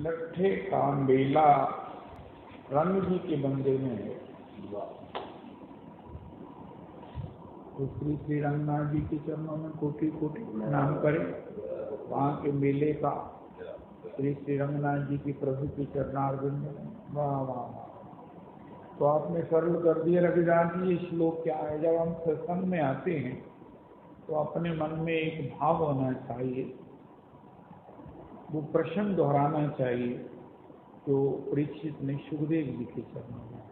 लट्ठे का मेला रंग जी के बंदे में है। तो श्री श्री रंगनाथ जी के चरणों में कोटि कोटि प्रणाम करें। वहाँ के मेले का श्री श्री रंगनाथ जी की प्रभु के चरणारविंद में वाह वाह वाह। तो आपने सरल कर दिया रविदास जी। ये श्लोक क्या है? जब हम सत्संग में आते हैं तो अपने मन में एक भाव होना चाहिए, वो प्रश्न दोहराना चाहिए जो परीक्षित ने सुखदेव जी के चरणों में।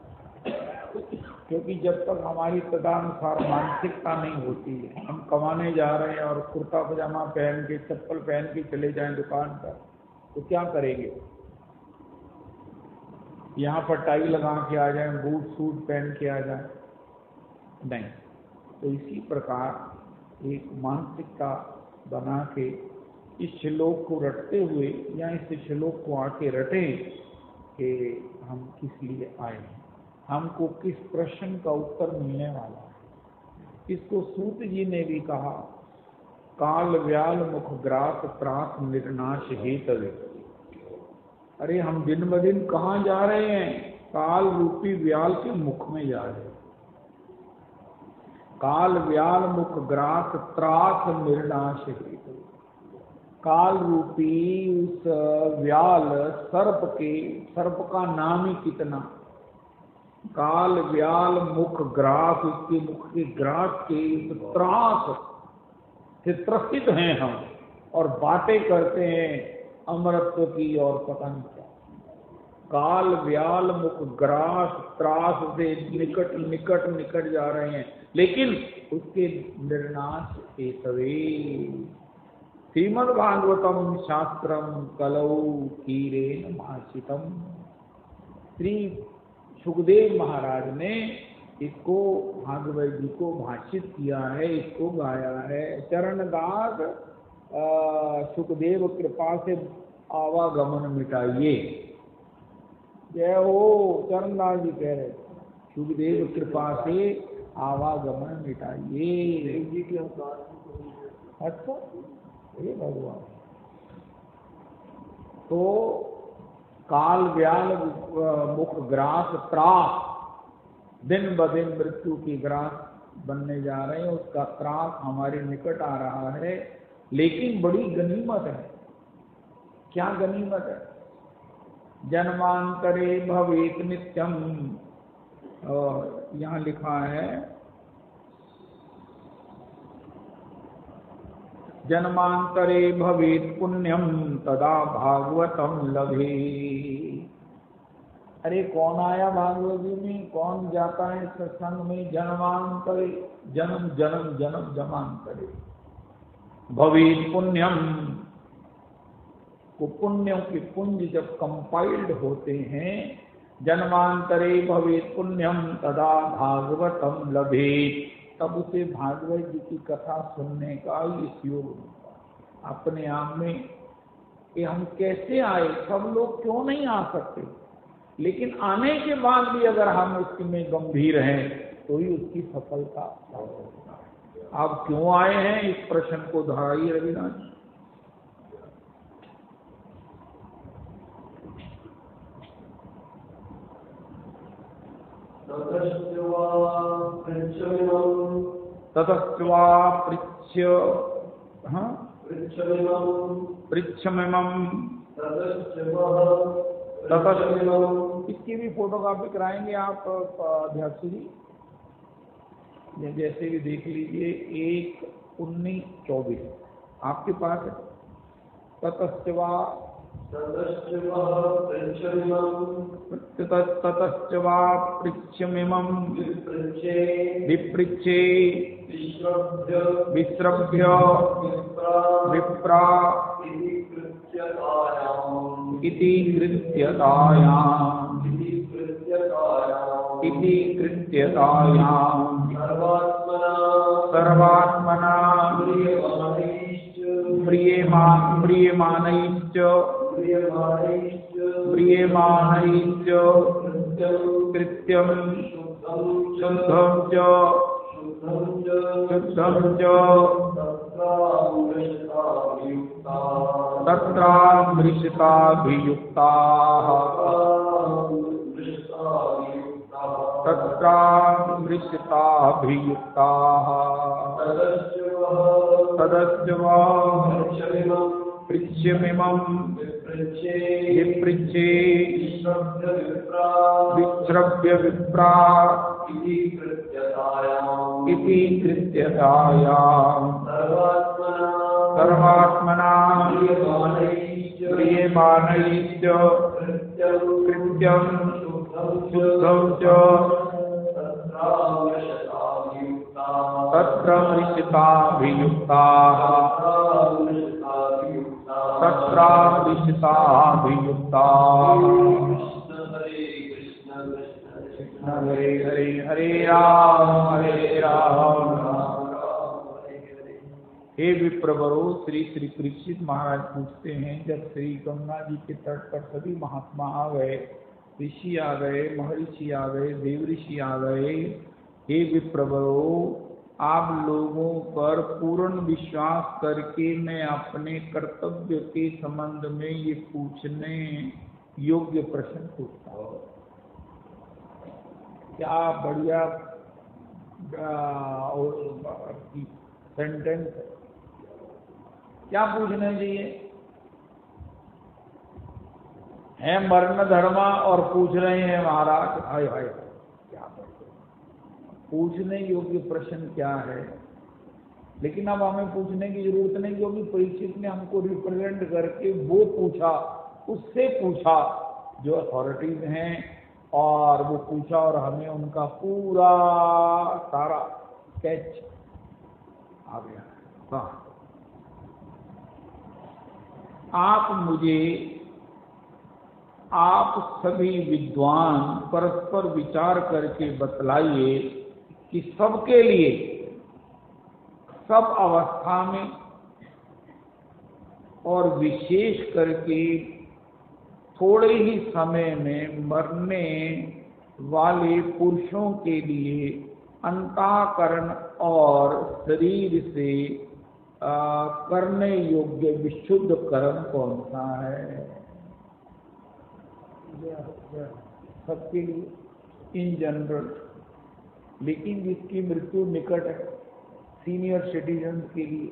क्योंकि जब तक हमारी तदनुसार मानसिकता नहीं होती है, हम कमाने जा रहे हैं और कुर्ता पजामा पहन के चप्पल पहन के चले जाएं दुकान पर, तो क्या करेंगे? यहाँ पर टाई लगा के आ जाएं, बूट सूट पहन के आ जाएं? नहीं। तो इसी प्रकार एक मानसिकता बना के इस श्लोक को रटते हुए या इस श्लोक को आके रटे कि हम किस लिए आए हैं, हमको किस प्रश्न का उत्तर मिलने वाला है। इसको सूत जी ने भी कहा, काल व्याल मुख ग्रास त्रास निर्नाश हेतवे। अरे हम दिन ब दिन कहाँ जा रहे हैं? काल रूपी व्याल के मुख में जा रहे हैं। काल व्याल मुख ग्रास त्रास निर्नाश हेतवे। काल रूपी उस व्याल सर्प का नाम ही कितना। काल व्याल मुख ग्रास, उसके मुख के ग्रास के त्रास से त्रसित हैं हम, और बातें करते हैं अमरत्व की और पता नहीं क्या। काल व्याल मुख ग्रास त्रास से निकट निकट निकट जा रहे हैं, लेकिन उसके निर्नाश हेतवे श्रीमद्भागवतम शास्त्रम कलौ कीरेन भाषितम। श्री सुखदेव महाराज ने इसको भागवत जी को भाषित किया है, इसको गाया है। चरणदास सुखदेव कृपा से आवागमन मिटाइए। जय हो। चरणदास जी कह रहे सुखदेव कृपा से आवागमन मिटाइए। अच्छा, हे भगवान। तो काल व्याल मुख ग्रास त्रास, दिन ब दिन मृत्यु की ग्रास बनने जा रहे हैं, उसका त्रास हमारे निकट आ रहा है। लेकिन बड़ी गनीमत है। क्या गनीमत है? जन्मांतरे भवेत नित्यम। यहाँ लिखा है जन्मांतरे भवेत पुण्यम तदा भागवतम लभे। अरे कौन आया भागवत जी में? कौन जाता है सत्संग में? जन्मांतरे, जन्म जन्म जन्म जन्मांतरे भवेत पुण्यम। को पुण्यों के पुंज जब कंपाइल्ड होते हैं, जन्मांतरे भवेत पुण्यम तदा भागवतम लभे, तब उसे भागवत जी की कथा सुनने का इस योग मिलता। अपने आप में कि हम कैसे आए, सब लोग क्यों नहीं आ सकते, लेकिन आने के बाद भी अगर हम उसमें गंभीर हैं तो ही उसकी सफलता होगा। आप क्यों आए हैं, इस प्रश्न को दोहराइए रविनाथ जी। ततस्वा पृच्छमिमं इसकी भी फोटोकॉपी कराएंगे आप अध्यक्ष जी? जैसे भी देख लीजिए, 1/19/24 आपके पास है। ततस्वा पृच्छमिमं विपृच्छे विस्रभ्य विप्रा इति कृत्यतायां सर्वात्मना म्रियमाणैश्च कृत्यं शुद्धं च तत्रामृषिताभियुक्ताः तत्रामृषिताभियुक्ताः तदस्यवा पृच्छ्यमिमं विपृच्छे विश्रव्य विप्रा इति कृत्यतायाम् सर्वात्मना प्रियमाणैश्च कृत्यं शुद्धं च तत्रामृषिताभियुक्ताः तत्रामृषिताभियुक्ताः। हरे हरे हरे राम हे विप्रवरो श्री श्री परीक्षित महाराज पूछते हैं, जब श्री गंगा जी के तट पर सभी महात्मा आ गए, ऋषि आ गए, महर्षि आ गए, देवऋषि आ गए, हे विप्रवरो आप लोगों पर पूर्ण विश्वास करके मैं अपने कर्तव्य के संबंध में ये पूछने योग्य प्रश्न पूछता हूँ। क्या बढ़िया सेंटेंस, क्या पूछना चाहिए है? मरण धर्मा और पूछ रहे हैं महाराज, हाय हाय क्या पूछने योग्य प्रश्न क्या है? लेकिन अब हमें पूछने की जरूरत नहीं, क्योंकि परीक्षित ने हमको रिप्रेजेंट करके वो पूछा, उससे पूछा जो अथॉरिटीज हैं, और वो पूछा और हमें उनका पूरा सारा स्केच आ गया। हाँ, आप सभी विद्वान परस्पर विचार करके बतलाइए कि सबके लिए सब अवस्था में और विशेष करके थोड़े ही समय में मरने वाले पुरुषों के लिए अंतःकरण और शरीर से करने योग्य विशुद्ध कर्म कौन सा है? सबके लिए इन जनरल, लेकिन जिसकी मृत्यु निकट है, सीनियर सिटीजन के लिए,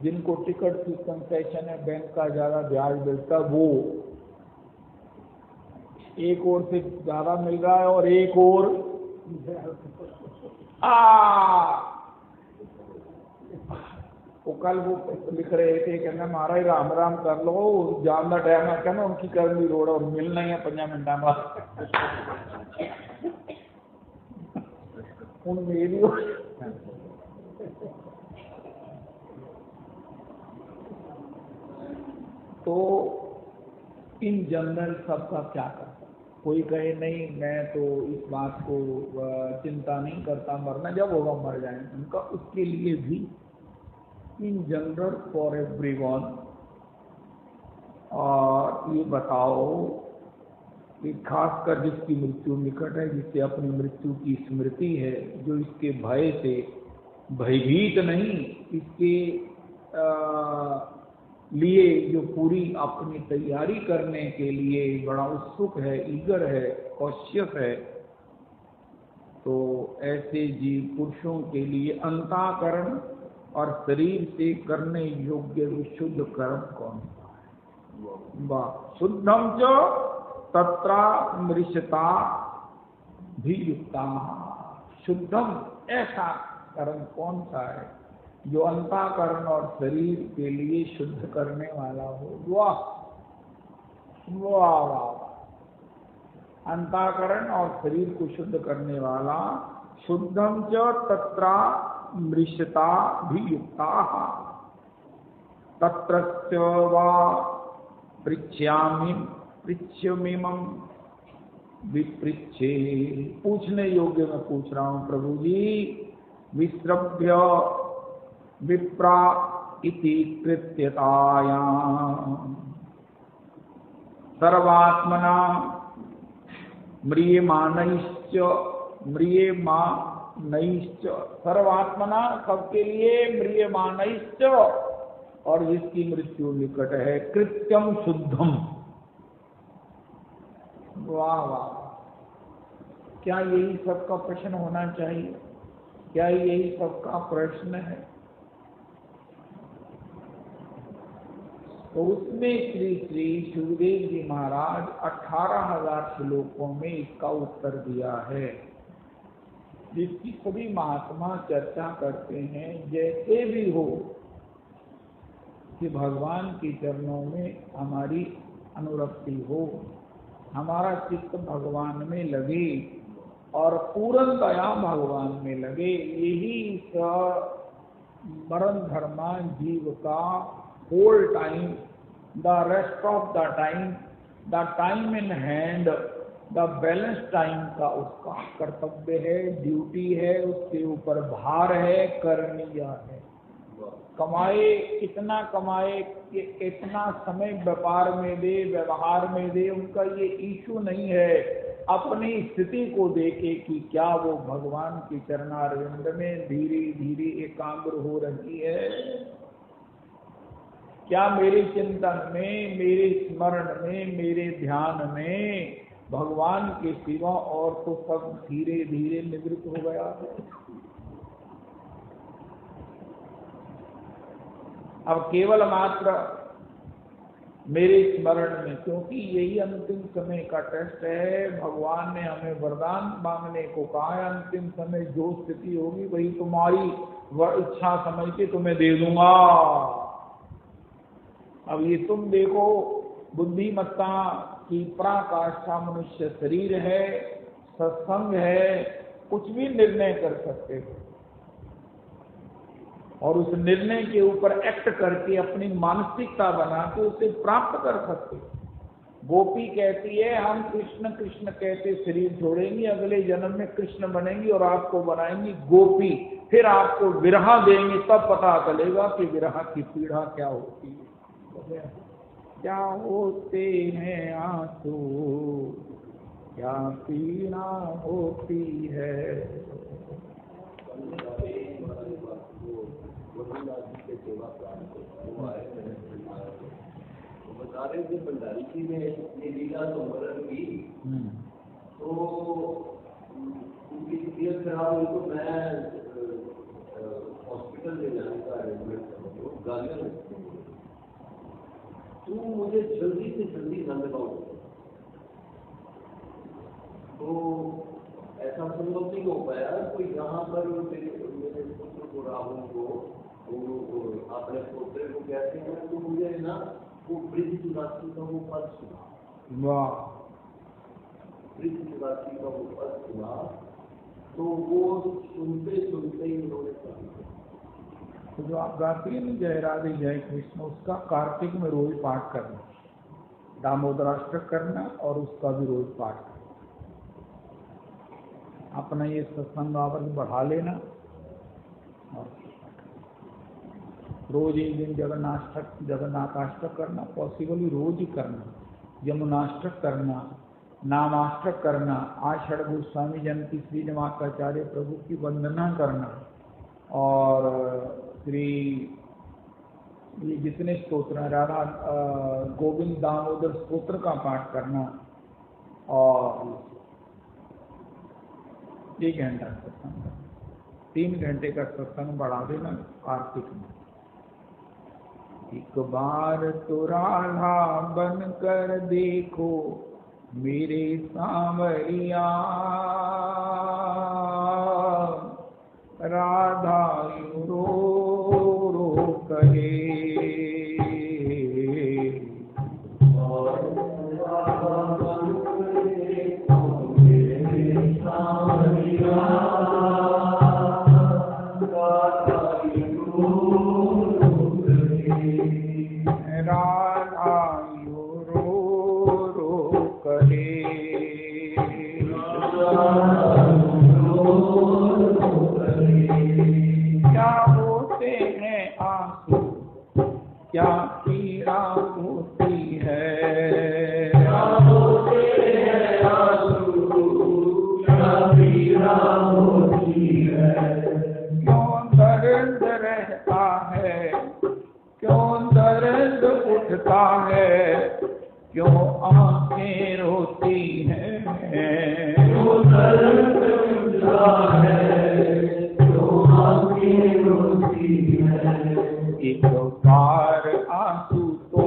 जिनको टिकट की कंसेशन है, बैंक का ज्यादा ब्याज मिलता, वो एक ओर से ज्यादा मिल रहा है और एक और वो कल वो लिख रहे थे, कहना महाराज राम राम कर लो, जान का टाइम है, कहना उनकी करनी रोड और मिलना ही है 5 मिनटा बाद उन मेरी तो इन जनरल सबका क्या करता? कोई कहे नहीं मैं तो इस बात को चिंता नहीं करता, मरना जब होगा मर जाएंगे, उनका उसके लिए भी इन जनरल फॉर एवरीवन। और ये बताओ कि खासकर जिसकी मृत्यु निकट है, जिससे अपनी मृत्यु की स्मृति है, जो इसके भय से भयभीत नहीं, इसके लिए जो पूरी अपनी तैयारी करने के लिए बड़ा उत्सुक है, ईगर है, कॉशियस है, तो ऐसे जीव पुरुषों के लिए अंतःकरण और शरीर से करने योग्य विशुद्ध कर्म कौन सा है? वाह, शुद्धम च तत्रामृषिता भी युक्ता। शुद्धम ऐसा कर्म कौन सा है जो अंतःकरण और शरीर के लिए शुद्ध करने वाला हो? वाह वाह वाह, अंतःकरण और शरीर को शुद्ध करने वाला। शुद्धम च तत्रामृषिता भी युक्ता तत्रस्य वा पृच्छ्यमिमं विपृच्छे। पूछने योग्य मैं पूछ रहा हूं प्रभु जी। विश्रभ्य विप्रा इति कृत्यतायाम् सर्वात्मना म्रियमाणैश्च सर्वात्मना सबके लिए म्रियमाणैश्च और जिसकी मृत्यु निकट है। कृत्यम शुद्धम। वाह वाह, क्या यही सबका प्रश्न होना चाहिए? क्या यही सबका प्रश्न है? तो उसमें श्री श्री सुखदेव जी महाराज 18,000 श्लोकों में इसका उत्तर दिया है, जिसकी सभी महात्मा चर्चा करते हैं। जैसे भी हो कि भगवान के चरणों में हमारी अनुरक्ति हो, हमारा चित्त भगवान में लगे और पूर्ण दया भगवान में लगे। यही मरण धर्मा जीव का whole time, the rest of the time in hand, the balance time का उसका कर्तव्य है, ड्यूटी है, उसके ऊपर भार है, करणीय है। कमाए कितना कमाए, कि इतना समय व्यापार में दे, व्यवहार में दे, उनका ये इशू नहीं है। अपनी स्थिति को देखे कि क्या वो भगवान के चरणारविंद में धीरे धीरे एकाग्र हो रही है, क्या मेरे चिंतन में, मेरे स्मरण में, मेरे ध्यान में भगवान के सिवा और तो सब धीरे धीरे निवृत्त हो गया है। अब केवल मात्र मेरे स्मरण में, क्योंकि यही अंतिम समय का टेस्ट है। भगवान ने हमें वरदान मांगने को कहा है, अंतिम समय जो स्थिति होगी वही तुम्हारी इच्छा समझ के तुम्हें दे दूंगा। अब ये तुम देखो, बुद्धिमत्ता की पराकाष्ठा मनुष्य शरीर है, सत्संग है, कुछ भी निर्णय कर सकते हो और उस निर्णय के ऊपर एक्ट करके अपनी मानसिकता बना के उसे प्राप्त कर सकते हो। गोपी कहती है हम कृष्ण कृष्ण कहते शरीर छोड़ेंगी, अगले जन्म में कृष्ण बनेंगी और आपको बनाएंगी गोपी, फिर आपको विरहा देंगे, तब पता चलेगा कि विरहा की पीड़ा क्या होती है। क्या होते हैं आंसू, क्या पीड़ा होती है। बता रहे थे भंडारी जी ने ये लीला संवरण की, तो उनकी तबीयत खराब हुई तो मैं हॉस्पिटल ले जाने का अरेंजमेंट करूँ, गालियाँ लगती हैं, तू मुझे जल्दी से जल्दी न लगाओ। तो ऐसा संभव नहीं हो पाया। तो यहाँ पर मेरे पुत्र को, राहुल को, अपने पोते को कहते हैं, तो मुझे ना वो वृद्ध राशि का वो पद सुना। वाह, वृद्ध राशि का वो पद सुना, तो वो सुनते सुनते ही उन्होंने तो जो आप गाते हैं ना जय राधे जय कृष्ण, उसका कार्तिक में रोज पाठ करना, दामोदराष्टक करना और उसका भी रोज पाठ करना। अपना ये सत्संग आवर्त बढ़ा लेना और रोज एक दिन जगन्नाथाष्टक करना, पॉसिबली रोज ही करना, यमुनाष्टक करना, नामाष्टक करना, आषाढ़ गोस्वामी जयंती श्री नवाकाचार्य प्रभु की वंदना करना और श्री ये जितने स्तोत्र हैं, राधा गोविंद दामोदर स्तोत्र का पाठ करना और 1 घंटा सत्संग, 3 घंटे का सत्संग बढ़ा देना कार्तिक में। एक बार तो राधा बन कर देखो मेरे सांवरिया, राधा यूं रो रो कहे, क्या पीड़ा होती है, क्यों दर्द रहता है, क्यों दर्द उठता है क्यों आंखें रोती हैं, क्यों दर्द उठता है क्यों आंखें रोती हैं। एक बार आंसू तो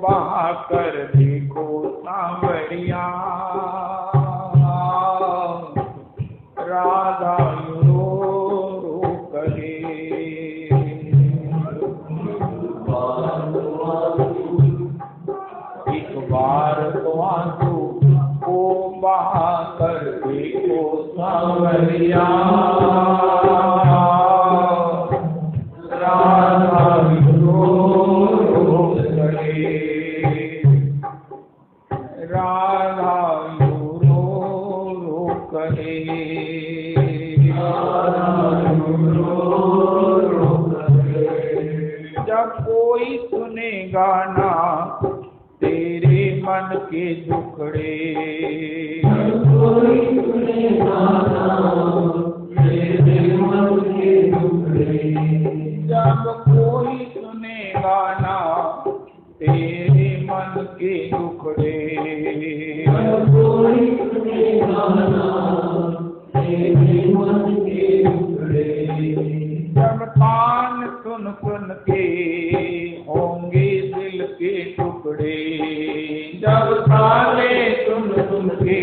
बहा कर देखो सांवरिया, राधा रो रो करे। एक बार तो आंसू को बहा कर देखो सांवरिया, राधा रो रो करे, राधा रो रो करे। जब कोई सुनेगा ना तेरे मन के दुखड़े, कोई सुनेगा ना तेरे मन के दुखड़े, जब कोई सुनेगा ना तेरे मन के दुखड़े, कोई सुनेगा ना तेरे मन के दुखड़े। जब तान सुन सुन के होंगे दिल के टुकड़े, जब ताने सुन सुन के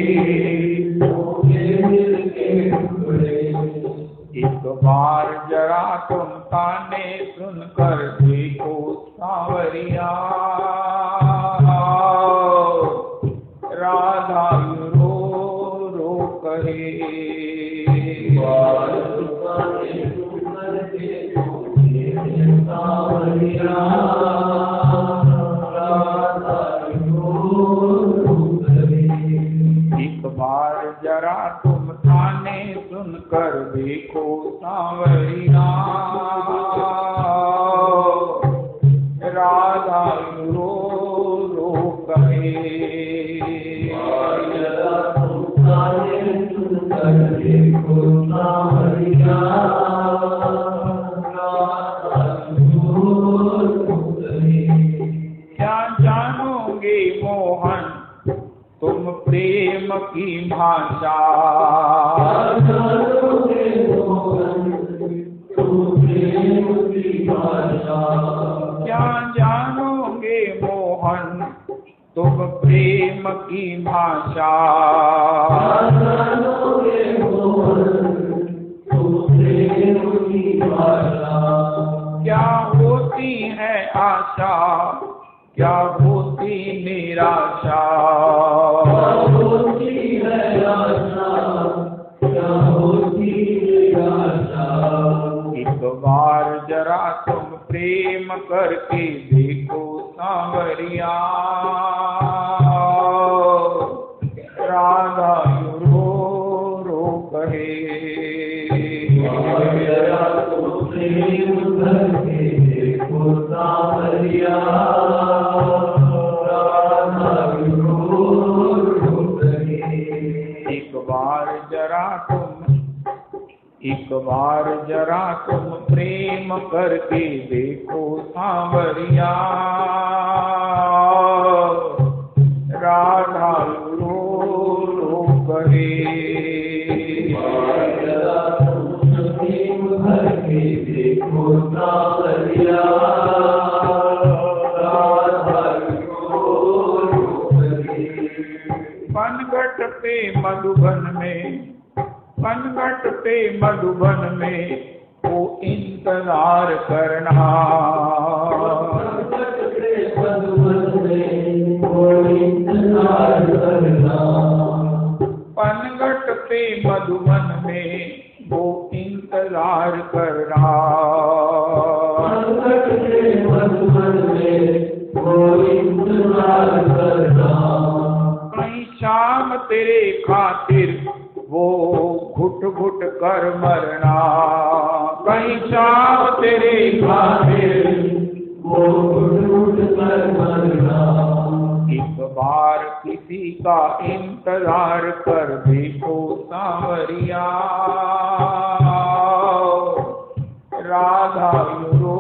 होंगे दिल के टुकड़े। एक बार जरा तुम ताने सुनकर देखो सांवरिया, राधा रो रो करे। एक बार जरा तुम ताने सुनकर देखो सांवरिया, राधा रो रो करे। देखो सांवरिया, क्या जानोगे मोहन तुम प्रेम की भाषा, क्या जानोगे मोहन तुम प्रेम की भाषा, क्या होती है आशा क्या होती निराशा, एक बार जरा तुम प्रेम करके देखो सांवरिया, राधा रो रो कहे। प्रेम करके देखो सांवरिया, एक बार जरा तुम प्रेम करके देखो सांवरिया, राधा रो रो करे। प्रेम करके देखो सांवरिया, पनघट पे मधुबन में, पनघट पे मधुबन में वो इंतजार करना, पनघट पे मधुबन में वो इंतजार करना, कहीं शाम तेरे खातिर वो घुट घुट कर मरना, कहीं शाम तेरे खातिर वो घुट घुट कर मरना। एक बार किसी का इंतजार कर देखो सांवरिया, राधा रो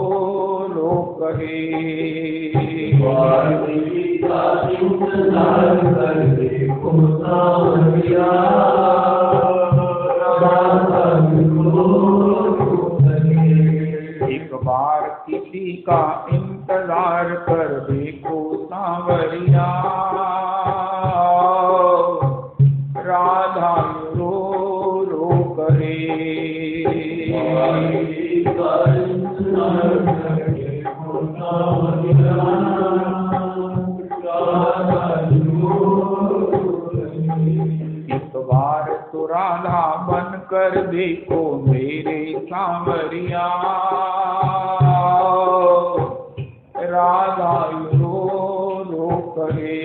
रो कहे। एक बार किसी का इंतजार कर देखो सांवरिया, राधा रो रो करे। एक बार तो राधा बन कर देखो मेरे सांवरिया, राधा रो रो करे।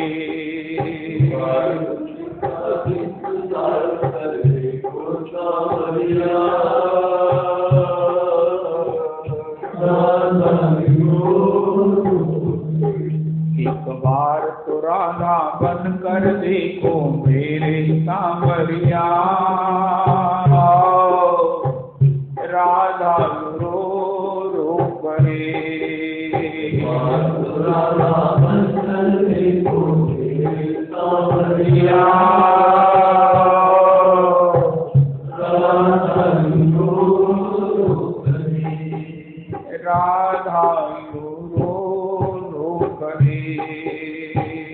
एक बार तो राधा बन कर देखो मेरे सांवरिया, राधा रो रो करे। राधा बन कर देखो मेरे सांवरिया, राधा रो रो करे।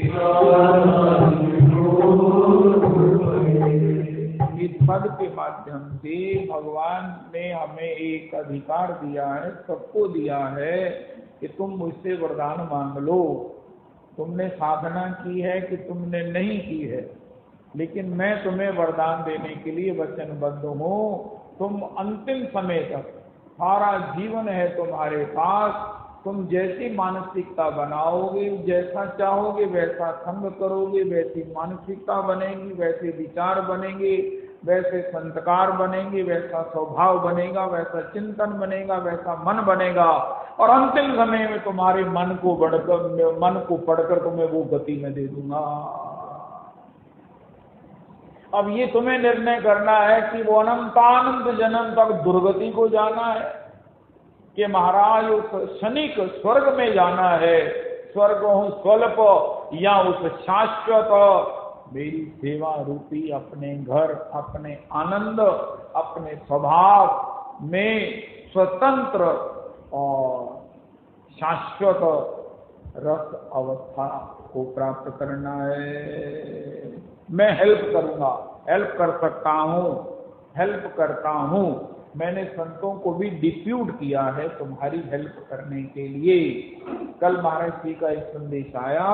राधा इस पद के माध्यम से भगवान ने हमें एक अधिकार दिया है, सबको दिया है कि तुम मुझसे वरदान मांग लो। तुमने साधना की है कि तुमने नहीं की है, लेकिन मैं तुम्हें वरदान देने के लिए वचनबद्ध हूँ। तुम अंतिम समय तक, सारा जीवन है तुम्हारे पास, तुम जैसी मानसिकता बनाओगे, जैसा चाहोगे वैसा संग करोगे, वैसी मानसिकता बनेगी, वैसे विचार बनेंगे, वैसे संस्कार बनेंगे, वैसा स्वभाव बनेगा, वैसा चिंतन बनेगा, वैसा मन बनेगा। और अंतिम समय में तुम्हारे मन को पढ़कर तुम्हें वो गति में दे दूंगा। अब ये तुम्हें निर्णय करना है कि वो अनंतानंद जन्म तक दुर्गति को जाना है कि महाराज उस क्षणिक स्वर्ग में जाना है, स्वर्ग हो स्वल्प या उस शाश्वत मेरी सेवा रूपी अपने घर, अपने आनंद, अपने स्वभाव में स्वतंत्र और शाश्वत रस अवस्था को प्राप्त करना है। मैं हेल्प करूंगा, हेल्प कर सकता हूँ, हेल्प करता हूँ। मैंने संतों को भी डिप्यूट किया है तुम्हारी हेल्प करने के लिए। कल महाराज जी का एक संदेश आया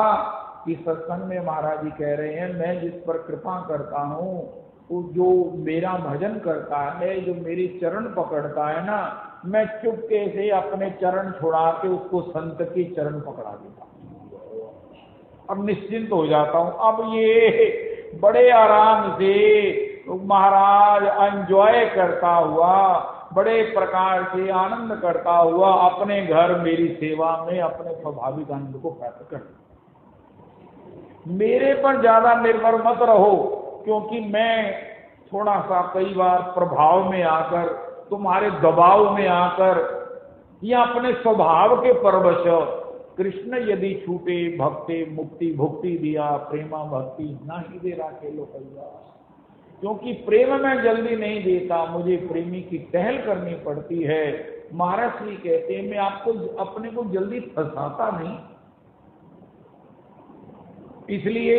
कि सत्संग में महाराज जी कह रहे हैं, मैं जिस पर कृपा करता हूँ, वो जो मेरा भजन करता है, जो मेरे चरण पकड़ता है ना, मैं चुपके से अपने चरण छुड़ा के उसको संत के चरण पकड़ा देता हूँ। अब निश्चिंत हो जाता हूँ। अब ये बड़े आराम से महाराज एंजॉय करता हुआ, बड़े प्रकार से आनंद करता हुआ अपने घर मेरी सेवा में अपने स्वाभाविक आनंद को प्राप्त कर। मेरे पर ज्यादा निर्भर मत रहो, क्योंकि मैं थोड़ा सा कई बार प्रभाव में आकर, तुम्हारे दबाव में आकर, या अपने स्वभाव के परवश, कृष्ण यदि छूटे भक्ति मुक्ति भुक्ति दिया, प्रेमा भक्ति नहीं दे राखे लो कहिया। क्योंकि प्रेम में जल्दी नहीं देता, मुझे प्रेमी की टहल करनी पड़ती है। महाराज श्री कहते हैं, मैं आपको अपने को जल्दी फंसाता नहीं, इसलिए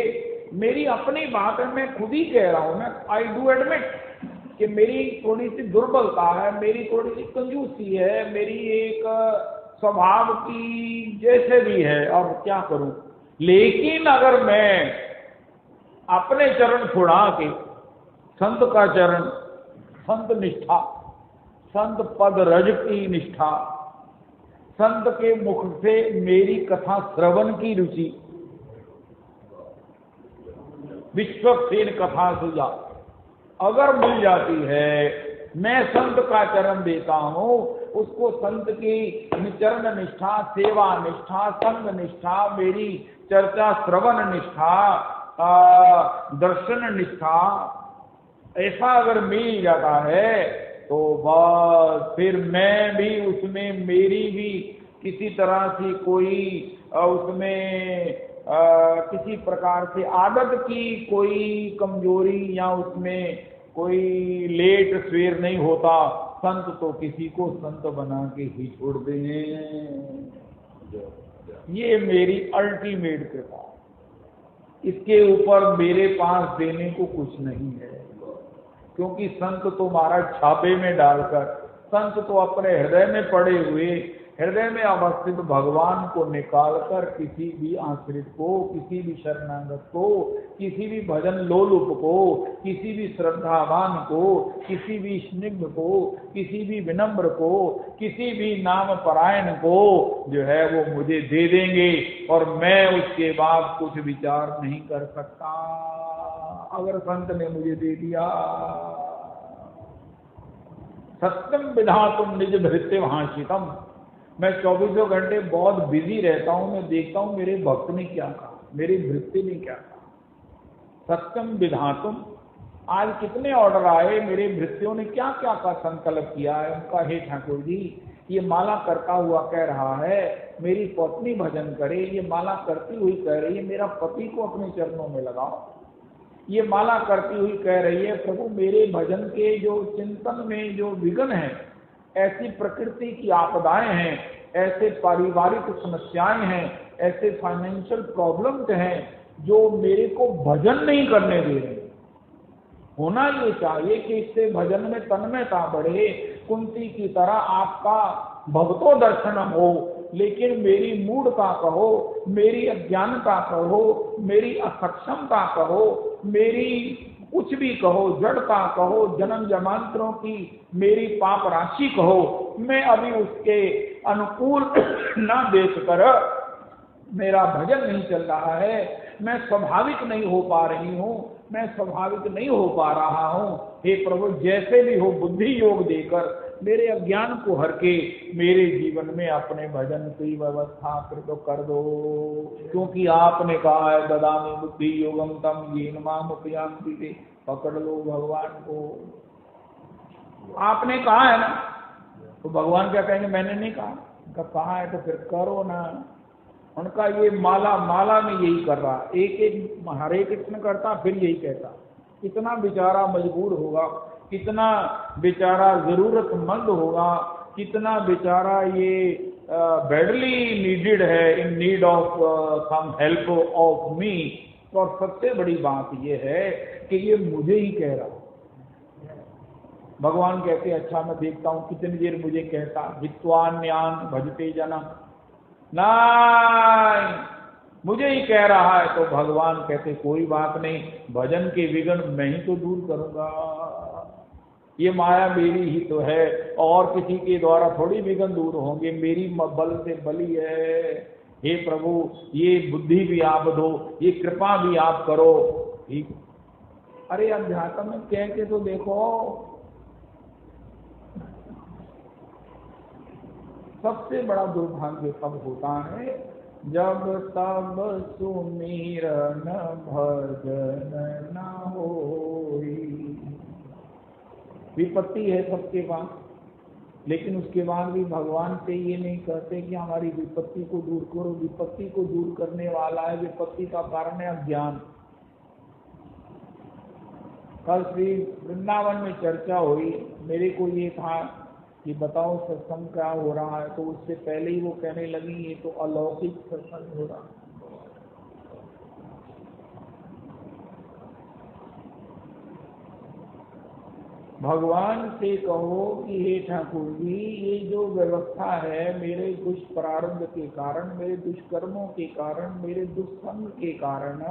मेरी अपनी बात है, मैं खुद ही कह रहा हूं। मैं आई डू एडमिट कि मेरी थोड़ी सी दुर्बलता है, मेरी थोड़ी सी कंजूसी है, मेरी एक स्वभाव की जैसे भी है, और क्या करूं। लेकिन अगर मैं अपने चरण छुड़ा के संत का चरण, संत निष्ठा, संत पद रज की निष्ठा, संत के मुख से मेरी कथा श्रवण की रुचि, विश्वक्सेन कथा सुजा अगर मिल जाती है, मैं संत का चरण देता हूं, उसको संत की चरण निष्ठा, सेवा निष्ठा, संग निष्ठा, मेरी चर्चा श्रवण निष्ठा, दर्शन निष्ठा, ऐसा अगर मिल जाता है तो बस फिर मैं भी उसमें मेरी भी किसी तरह से कोई उसमें किसी प्रकार से आदत की कोई कमजोरी या उसमें कोई लेट स्वेर नहीं होता। संत तो किसी को संत बना के ही छोड़ दें। ये मेरी अल्टीमेट कृपा, इसके ऊपर मेरे पास देने को कुछ नहीं है, क्योंकि संत तो महाराज छापे में डालकर, संत तो अपने हृदय में पड़े हुए, हृदय में अवस्थित भगवान को निकालकर किसी भी आश्रित को, किसी भी शरणागत को, किसी भी भजन लोलुप को, किसी भी श्रद्धावान को, किसी भी स्निग्ध को, किसी भी विनम्र को, किसी भी नाम परायण को जो है वो मुझे दे देंगे और मैं उसके बाद कुछ विचार नहीं कर सकता। अगर संत ने मुझे दे दिया, सत्यम विधातुम निज भृत्य भाषितम। मैं 24 घंटे बहुत बिजी रहता हूं, मैं देखता हूं मेरे भक्त ने क्या कहा, मेरे भृत्य ने क्या कहा। सत्यम विधातुम, आज कितने ऑर्डर आए, मेरे भृत्यों ने क्या क्या का संकल्प किया है उनका। हे ठाकुर जी, ये माला करता हुआ कह रहा है मेरी पत्नी भजन करे, ये माला करती हुई कह रही है मेरा पति को अपने चरणों में लगाओ, ये माला करती हुई कह रही है प्रभु मेरे भजन के जो चिंतन में जो विघ्न है, ऐसी प्रकृति की आपदाएं हैं, ऐसे पारिवारिक समस्याएं हैं, ऐसे फाइनेंशियल प्रॉब्लम्स हैं जो मेरे को भजन नहीं करने दे रहे। होना ये चाहिए कि इससे भजन में तन्मयता बढ़े, कुंती की तरह आपका भक्तो दर्शन हो, लेकिन मेरी मूढ़ता कहो, मेरी अज्ञानता कहो, मेरी असक्षमता कहो, मेरी कुछ भी कहो, जड़ता कहो, जन्म जन्मांतरों की मेरी पाप राशि कहो, मैं अभी उसके अनुकूल न देखकर मेरा भजन नहीं चल रहा है, मैं स्वाभाविक नहीं हो पा रही हूँ, मैं स्वाभाविक नहीं हो पा रहा हूँ। हे प्रभु जैसे भी हो बुद्धि योग देकर मेरे अज्ञान को हर के मेरे जीवन में अपने भजन की व्यवस्था कर दो, क्योंकि आपने कहा है ददामि बुद्धि योगम तम येन माम उपयान्ति ते। पकड़ लो भगवान को, आपने कहा है ना, तो भगवान क्या कहेंगे मैंने नहीं कहा, उनका कहा है तो फिर करो ना। उनका ये माला में यही कर रहा, एक एक हरे कृष्ण करता फिर यही कहता। कितना बेचारा मजबूर होगा, कितना बेचारा जरूरतमंद होगा, कितना बेचारा ये बैडली नीडेड है, in need of some help of me. और सबसे बड़ी बात ये है कि ये मुझे ही कह रहा। भगवान कहते अच्छा मैं देखता हूं कितनी देर मुझे कहता, जित्वान्यान भजते जना, नहीं मुझे ही कह रहा है। तो भगवान कहते कोई बात नहीं, भजन के विघ्न मैं ही तो दूर करूंगा, ये माया मेरी ही तो है, और किसी के द्वारा थोड़ी विघ्न दूर होंगे, मेरी बल से बली है। हे प्रभु ये बुद्धि भी आप दो, ये कृपा भी आप करो। ठीक, अरे अध्यात्म में कह के तो देखो, सबसे बड़ा दुर्भाग्य तब होता है जब तब सुमिरन भजन न होई। विपत्ति है सबके पास, लेकिन उसके बाद भी भगवान से ये नहीं कहते कि हमारी विपत्ति को दूर करो। विपत्ति को दूर करने वाला है, विपत्ति का कारण है अज्ञान। कल श्री वृंदावन में चर्चा हुई, मेरे को ये था कि बताओ सत्संग क्या हो रहा है, तो उससे पहले ही वो कहने लगी ये तो अलौकिक सत्संग हो रहा है। भगवान से कहो कि हे ठाकुर जी ये जो व्यवस्था है मेरे दुष्प्रारंभ के कारण, मेरे दुष्कर्मों के कारण, मेरे दुष्संग के कारण,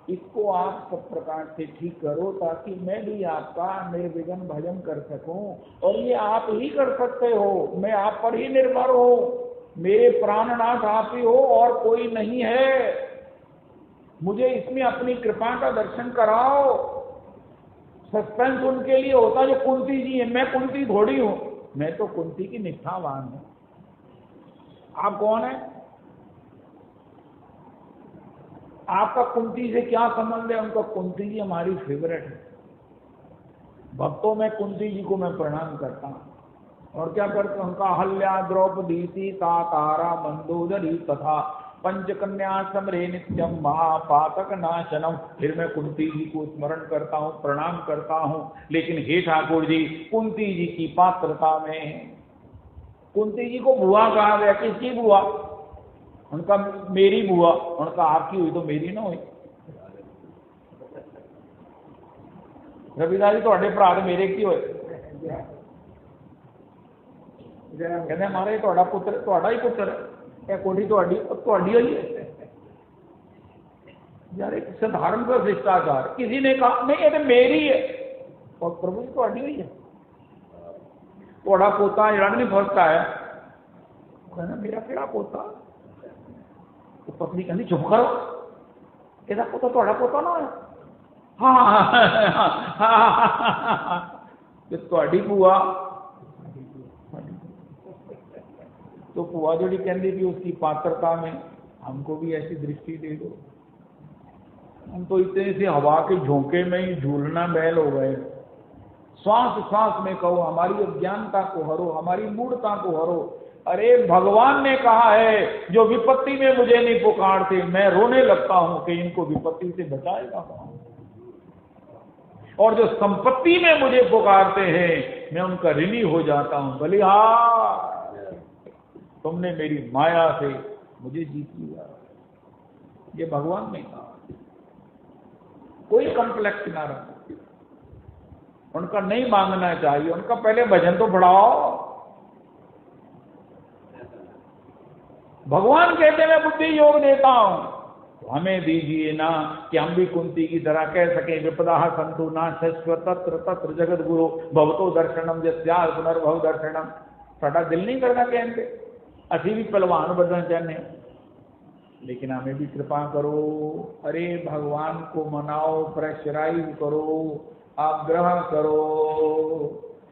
इसको आप सब प्रकार से ठीक करो ताकि मैं भी आपका निर्विघ्न भजन कर सकूं। और ये आप ही कर सकते हो, मैं आप पर ही निर्भर हूं, मेरे प्राणनाथ आप ही हो और कोई नहीं है। मुझे इसमें अपनी कृपा का दर्शन कराओ। सस्पेंस उनके लिए होता जो कुंती जी है, मैं कुंती थोड़ी हूं, मैं तो कुंती की निष्ठावान हूं। आप कौन है? आपका कुंती से क्या संबंध है? उनका कुंती जी हमारी फेवरेट है। भक्तों में कुंती जी को मैं प्रणाम करता हूं। और क्या करते उनका अहल्या द्रौपदी सीता तारा मंदोदरी तथा पंचकन्या समरे नित्यम महापातक नाशनम। फिर मैं कुंती जी को स्मरण करता हूँ, प्रणाम करता हूँ। लेकिन हे ठाकुर जी, कुंती जी की पात्रता में, कुंती जी को बुआ कहा गया, किसकी बुआ? उनका मेरी बुआ। उनका आपकी हुई तो मेरी ना हुई। रविदास जी थोड़े भरा तो मेरे की होए। कहते हमारे थोड़ा पुत्र, थोड़ा ही पुत्र है, कोठी थोड़ी होई है। यार एक साधारण का शिष्टाचार, किसी ने कहा नहीं ये तो मेरी है, और प्रभु जी थोड़ी हुई है। थोड़ा पोता जरा नहीं फसता है, कहना मेरा केड़ा पोता। तो पत्नी कहती चुप करो, ਇਹਦਾ पोता थोड़ा पोता ना है। हाँ थोड़ी बुआ। तो बुआ जोड़ी कहती थी उसकी पात्रता में हमको भी ऐसी दृष्टि दे दो। हम तो इतने से हवा के झोंके में ही झूलना बैल हो गए। श्वास श्वास में कहो हमारी अज्ञानता को हरो, हमारी मूढ़ता को हरो। अरे भगवान ने कहा है जो विपत्ति में मुझे नहीं पुकारते मैं रोने लगता हूं कि इनको विपत्ति से बचाएगा कौन। और जो संपत्ति में मुझे पुकारते हैं मैं उनका ऋणी हो जाता हूं। बलिहार तुमने मेरी माया से मुझे जीत लिया। ये भगवान ने कहा। कोई कॉम्प्लेक्स ना रखो, उनका नहीं मांगना चाहिए, उनका पहले भजन तो बढ़ाओ। भगवान कहते मैं बुद्धि योग देता हूं, तो हमें दीजिए ना कि हम भी कुंती की तरह कह सके विपदा संतु ना शश्वत तत्र तत्र जगत गुरु भवतो दर्शनम जस्याल पुनर्भव दर्शनम। साडा दिल नहीं करता कहते, असी भी पहलवान बनना चाहते हैं, लेकिन हमें भी कृपा करो। अरे भगवान को मनाओ, प्रेशराइज करो, आग्रह करो,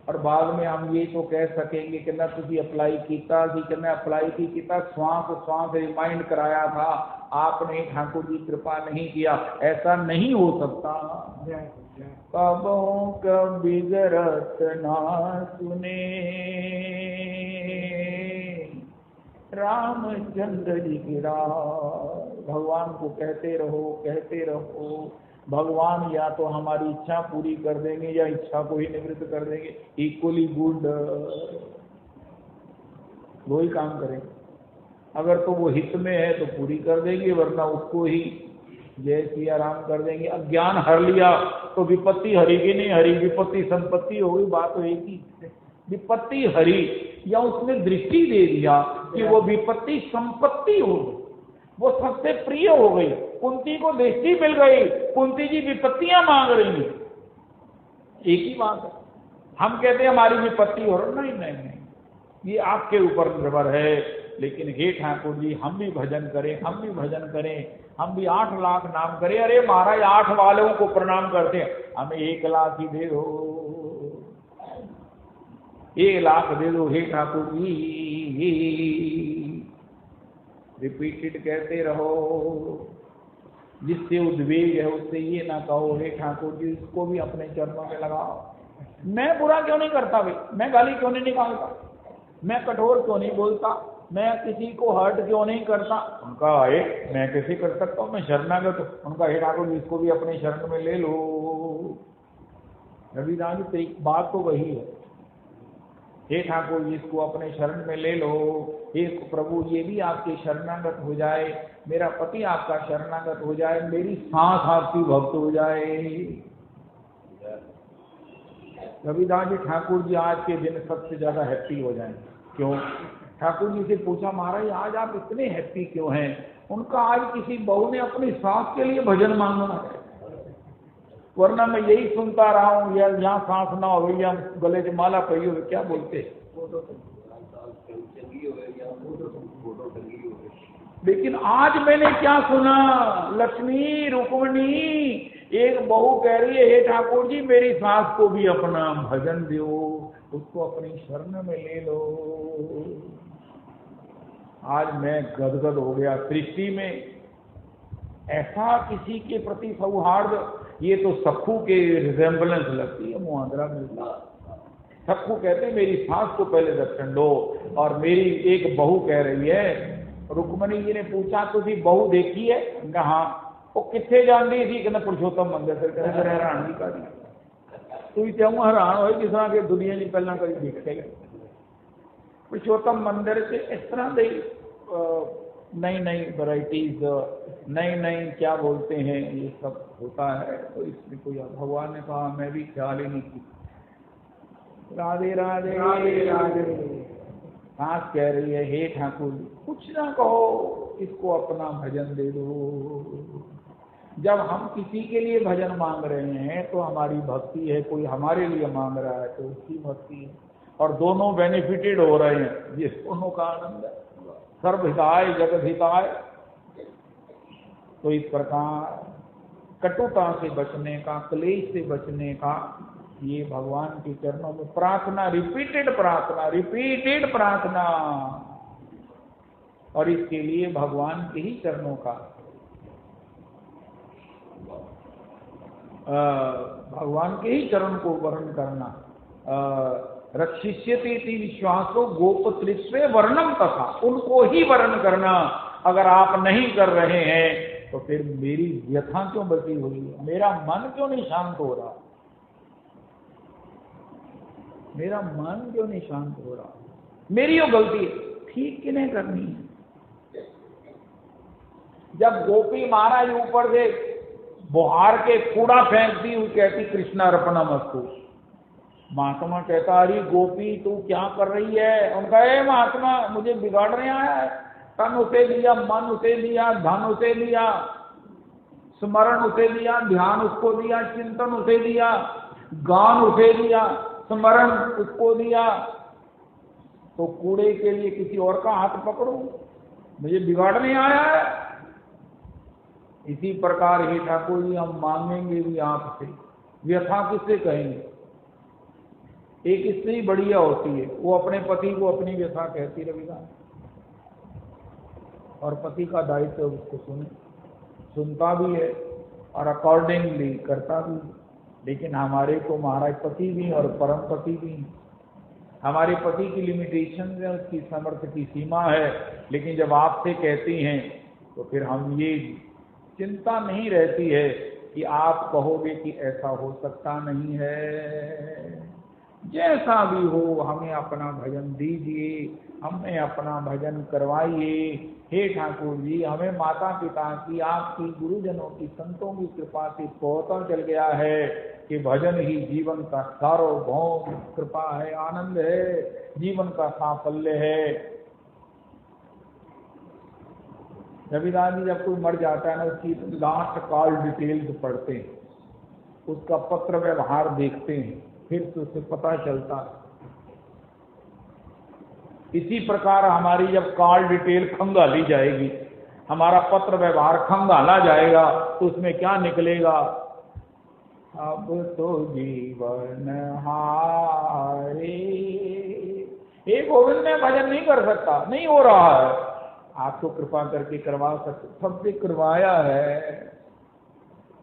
और बाद में हम ये तो कह सकेंगे कि ना तुझे अप्लाई किया कि मैं अप्लाई किया, श्वास श्वास रिमाइंड कराया था, आपने ठाकुर जी कृपा नहीं किया। ऐसा नहीं हो सकता। कबों कभी गरत ना सुने रामचंद्र जी की राह। भगवान को कहते रहो, कहते रहो। भगवान या तो हमारी इच्छा पूरी कर देंगे या इच्छा को ही निवृत्त कर देंगे। इक्वली गुड, वो ही काम करेंगे। अगर तो वो हित में है तो पूरी कर देंगे, वरना उसको ही जय सिया राम कर देंगे। अज्ञान हर लिया तो विपत्ति हरी की नहीं हरी, विपत्ति संपत्ति हो गई, बात तो एक ही। विपत्ति हरी या उसने दृष्टि दे दिया कि वो विपत्ति संपत्ति हो गई, वो सबसे प्रिय हो गई। कुंती को दृष्टि मिल गई, कुंती जी विपत्तियां मांग रही हैं, एक ही बात है। हम कहते हैं हमारी विपत्ति हो रही, नहीं नहीं नहीं, ये आपके ऊपर निर्भर है। लेकिन हे ठाकुर जी हम भी भजन करें, हम भी भजन करें, हम भी 8 लाख नाम करें। अरे महाराज 8 वालों को प्रणाम करते हैं, हमें 1 लाख ही दे दो, 1 लाख दे दो हे ठाकुर जी। रिपीटेड कहते रहो। जिससे उद्वेग है उससे ये ना कहो हे ठाकुर जी इसको भी अपने चरणों में लगाओ। मैं बुरा क्यों नहीं करता भाई, मैं गाली क्यों नहीं निकालता, मैं कठोर क्यों नहीं बोलता, मैं किसी को हर्ट क्यों नहीं करता। उनका है मैं कैसे कर सकता हूँ, मैं शरणागत। उनका हे ठाकुर जी इसको भी अपने शरण में ले लो। रविदास जी बात तो वही है, हे ठाकुर जी इसको अपने शरण में ले लो। हे प्रभु ये भी आपके शरणागत हो जाए, मेरा पति आपका शरणागत हो जाए, मेरी सांस आपकी भक्त हो जाए। रविदास जी ठाकुर जी आज के दिन सबसे ज्यादा हैप्पी हो जाएंगे। क्यों? ठाकुर जी से पूछा महाराज आज आप इतने हैप्पी क्यों हैं? उनका आज किसी बहू ने अपनी सांस के लिए भजन मांगा है, वरना मैं यही सुनता रहा हूँ या यहाँ सांस ना हो या गले से माला पड़ी हो, क्या बोलते। लेकिन आज मैंने क्या सुना, लक्ष्मी रुक्मणी एक बहू कह रही है हे ठाकुर जी मेरी सास को भी अपना भजन दो, उसको अपनी शरण में ले लो। आज मैं गदगद हो गया। सृष्टि में ऐसा किसी के प्रति सौहार्द, ये तो सखू के रिजेम्बलेंस लगती है, मुहांदरा मिलता। सखू कहते मेरी सास को पहले दर्शन दो, और मेरी एक बहू कह रही है रुक्मणी जी ने पूछा तुसी बहू देखी है? कहा हाँ। वो कितने जान दी थी? कहना पुरुषोत्तम मंदिर से। कहना हैरान का तू चाहूँ हैरान हो जिस तरह के दुनिया की पहला कभी देखे पुरुषोत्तम मंदिर से इस तरह के नई नई वैरायटीज, नई नई क्या बोलते हैं ये सब होता है। तो इसमें कोई भगवान ने कहा मैं भी ख्याल ही नहीं की। राधे राधे राधे राधे। सांस कह रही है हे ठाकुर कुछ ना कहो, इसको अपना भजन दे दो। जब हम किसी के लिए भजन मांग रहे हैं तो हमारी भक्ति है, कोई हमारे लिए मांग रहा है तो उसकी भक्ति है, और दोनों बेनिफिटेड हो रहे हैं, ये दोनों का आनंद है। सर्वहिताय जगत हिताय। तो इस प्रकार कटुता से बचने का, क्लेश से बचने का, ये भगवान के चरणों में प्रार्थना, रिपीटेड प्रार्थना, और इसके लिए भगवान के ही चरणों का, भगवान के ही चरण को वर्ण करना। रक्षिष्यते इति विश्वासो गोपतृष्वे वर्णम तथा, उनको ही वर्ण करना। अगर आप नहीं कर रहे हैं तो फिर मेरी व्यथा क्यों बची हुई है? मेरा मन क्यों नहीं शांत हो रहा? मेरा मन क्यों नहीं शांत हो रहा? मेरी वो गलती है, ठीक किन्हें करनी है? जब गोपी महाराज ऊपर से बुहार के कूड़ा फेंकती हुई कहती कृष्णार्पणमस्तु, महात्मा कहता अरे गोपी तू क्या कर रही है? उनका महात्मा मुझे बिगाड़ने आया है, तन उसे लिया, मन उसे लिया, धन उसे लिया, स्मरण उसे लिया, ध्यान उसको दिया, चिंतन उसे दिया, गान उसे दिया, स्मरण उसको दिया, तो कूड़े के लिए किसी और का हाथ पकड़ूं? मुझे बिगाड़ने आया है। इसी प्रकार हे ठाकुर जी हम मांगेंगे भी आपसे, व्यथा किससे कहेंगे? एक स्त्री बढ़िया होती है, वो अपने पति को अपनी व्यथा कहती रहेगा, और पति का दायित्व उसको सुनता भी है और अकॉर्डिंगली करता भी। लेकिन हमारे तो महाराज पति भी और परम पति भी हैं। हमारे पति की लिमिटेशन है, उसकी सामर्थ्य की सीमा है, लेकिन जब आपसे कहती हैं तो फिर हम ये चिंता नहीं रहती है कि आप कहोगे कि ऐसा हो सकता नहीं है। जैसा भी हो हमें अपना भजन दीजिए, हमें अपना भजन करवाइए। हे ठाकुर जी हमें माता पिता की, आपकी, गुरुजनों की, संतों की कृपा से पता चल गया है कि भजन ही जीवन का सार्वभौम कृपा है, आनंद है, जीवन का साफल्य है। रविदास जी जब कोई मर जाता है ना, उसकी लास्ट कॉल डिटेल्स पढ़ते हैं, उसका पत्र व्यवहार देखते हैं, फिर तो उसे पता चलता है। इसी प्रकार हमारी जब कॉल डिटेल खंगाली जाएगी, हमारा पत्र व्यवहार खंगाला जाएगा, तो उसमें क्या निकलेगा? अब तो जीवन हारे। एक गोविंद में भजन नहीं कर सकता, नहीं हो रहा है, आप तो कृपा करके करवा सकते, सबसे करवाया है।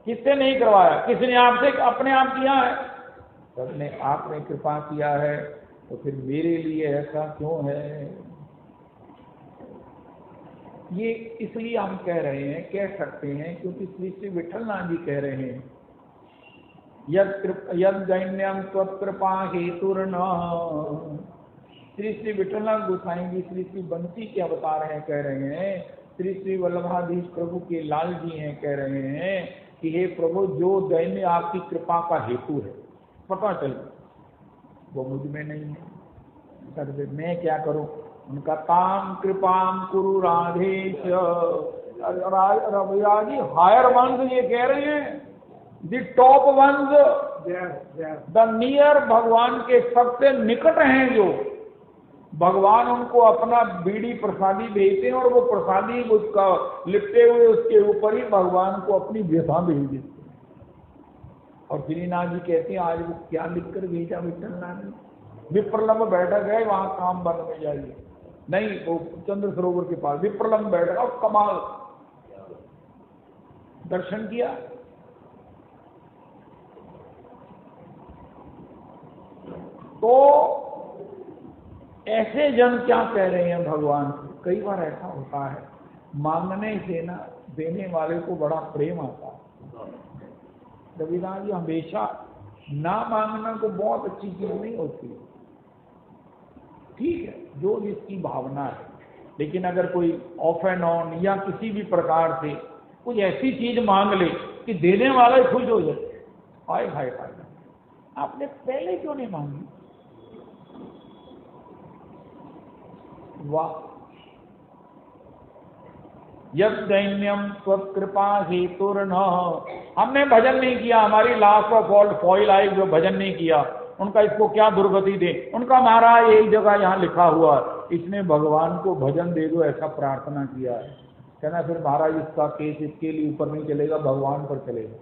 किससे नहीं करवाया? किसने आपसे अपने आप किया है? सबने आपने कृपा किया है, तो फिर मेरे लिए ऐसा क्यों है? ये इसलिए हम कह रहे हैं, कह सकते हैं, क्योंकि श्री श्री विठलनाथ जी कह रहे हैं यद दैन्यम त्वत्कृपा हेतुर्न। श्री श्री विठलनाथ गोसाई जी श्री श्री बंसी के अवतार हैं, कह रहे हैं, श्री श्री वल्लभाधीश प्रभु के लाल जी हैं, कह रहे हैं कि हे प्रभु जो दैन्य आपकी कृपा का हेतु है, पता चल वो मुझ में नहीं है, सर्वे मैं क्या करूं? उनका ताम कृपाम कुरु राधेश। रविया जी हायर वंस ये कह रहे हैं, the top ones, the near, भगवान के सबसे निकट हैं जो, भगवान उनको अपना बीड़ी प्रसादी भेजते हैं, और वो प्रसादी उसका लिपटे हुए उसके ऊपर ही भगवान को अपनी व्यथा भेज देते हैं। और श्रीनाथ जी कहते हैं आज वो क्या लिखकर भेजा विठलनाथ ने? विप्रलम्ब बैठक है, वहां काम बन में जाइए, नहीं वो चंद्र सरोवर के पास विप्रलम्ब बैठक, और कमाल दर्शन किया। तो ऐसे जन क्या कह रहे हैं भगवान से? कई बार ऐसा होता है, मांगने से ना देने वाले को बड़ा प्रेम आता है। रविदास जी हमेशा ना मांगना को बहुत अच्छी चीज नहीं होती, ठीक है, जो जिसकी भावना है, लेकिन अगर कोई ऑफ एंड ऑन या किसी भी प्रकार से कुछ ऐसी चीज मांग ले कि देने वाला ही खुश हो जाए, हाय हाय हाय, आपने पहले क्यों नहीं मांगी? वाह। यद दैन्यम स्वकृपा हेतुर्न, हमने भजन नहीं किया, हमारी लास्ट ऑफ ऑल फॉइल आई जो भजन नहीं किया, उनका इसको क्या दुर्गति दे। उनका महाराज एक जगह यहाँ लिखा हुआ, इसने भगवान को भजन दे दो ऐसा प्रार्थना किया है। कहना फिर महाराज इसका केस इसके लिए ऊपर नहीं चलेगा, भगवान पर चलेगा।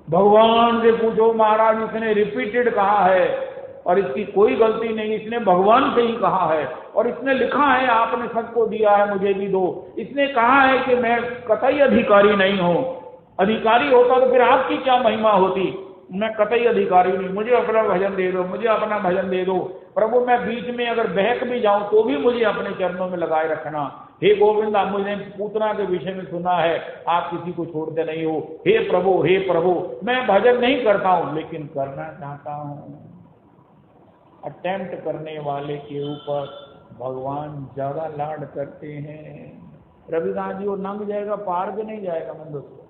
भगवान से पूछो महाराज, इसने रिपीटेड कहा है और इसकी कोई गलती नहीं, इसने भगवान से ही कहा है और इसने लिखा है आपने सबको दिया है मुझे भी दो। इसने कहा है कि मैं कतई अधिकारी नहीं हूं, अधिकारी होता तो फिर आपकी क्या महिमा होती। मैं कतई अधिकारी नहीं, मुझे अपना भजन दे दो, मुझे अपना भजन दे दो प्रभु। मैं बीच में अगर बहक भी जाऊं तो भी मुझे अपने चरणों में लगाए रखना। हे गोविंद, मुझे पूतना के विषय में सुना है आप किसी को छोड़ते नहीं हो। हे प्रभु, मैं भजन नहीं करता हूं लेकिन करना चाहता हूं। अटेम्प्ट करने वाले के ऊपर भगवान ज्यादा लाड करते हैं। रविदास जी वो नंग जाएगा, पार भी नहीं जाएगा मन दोस्तों।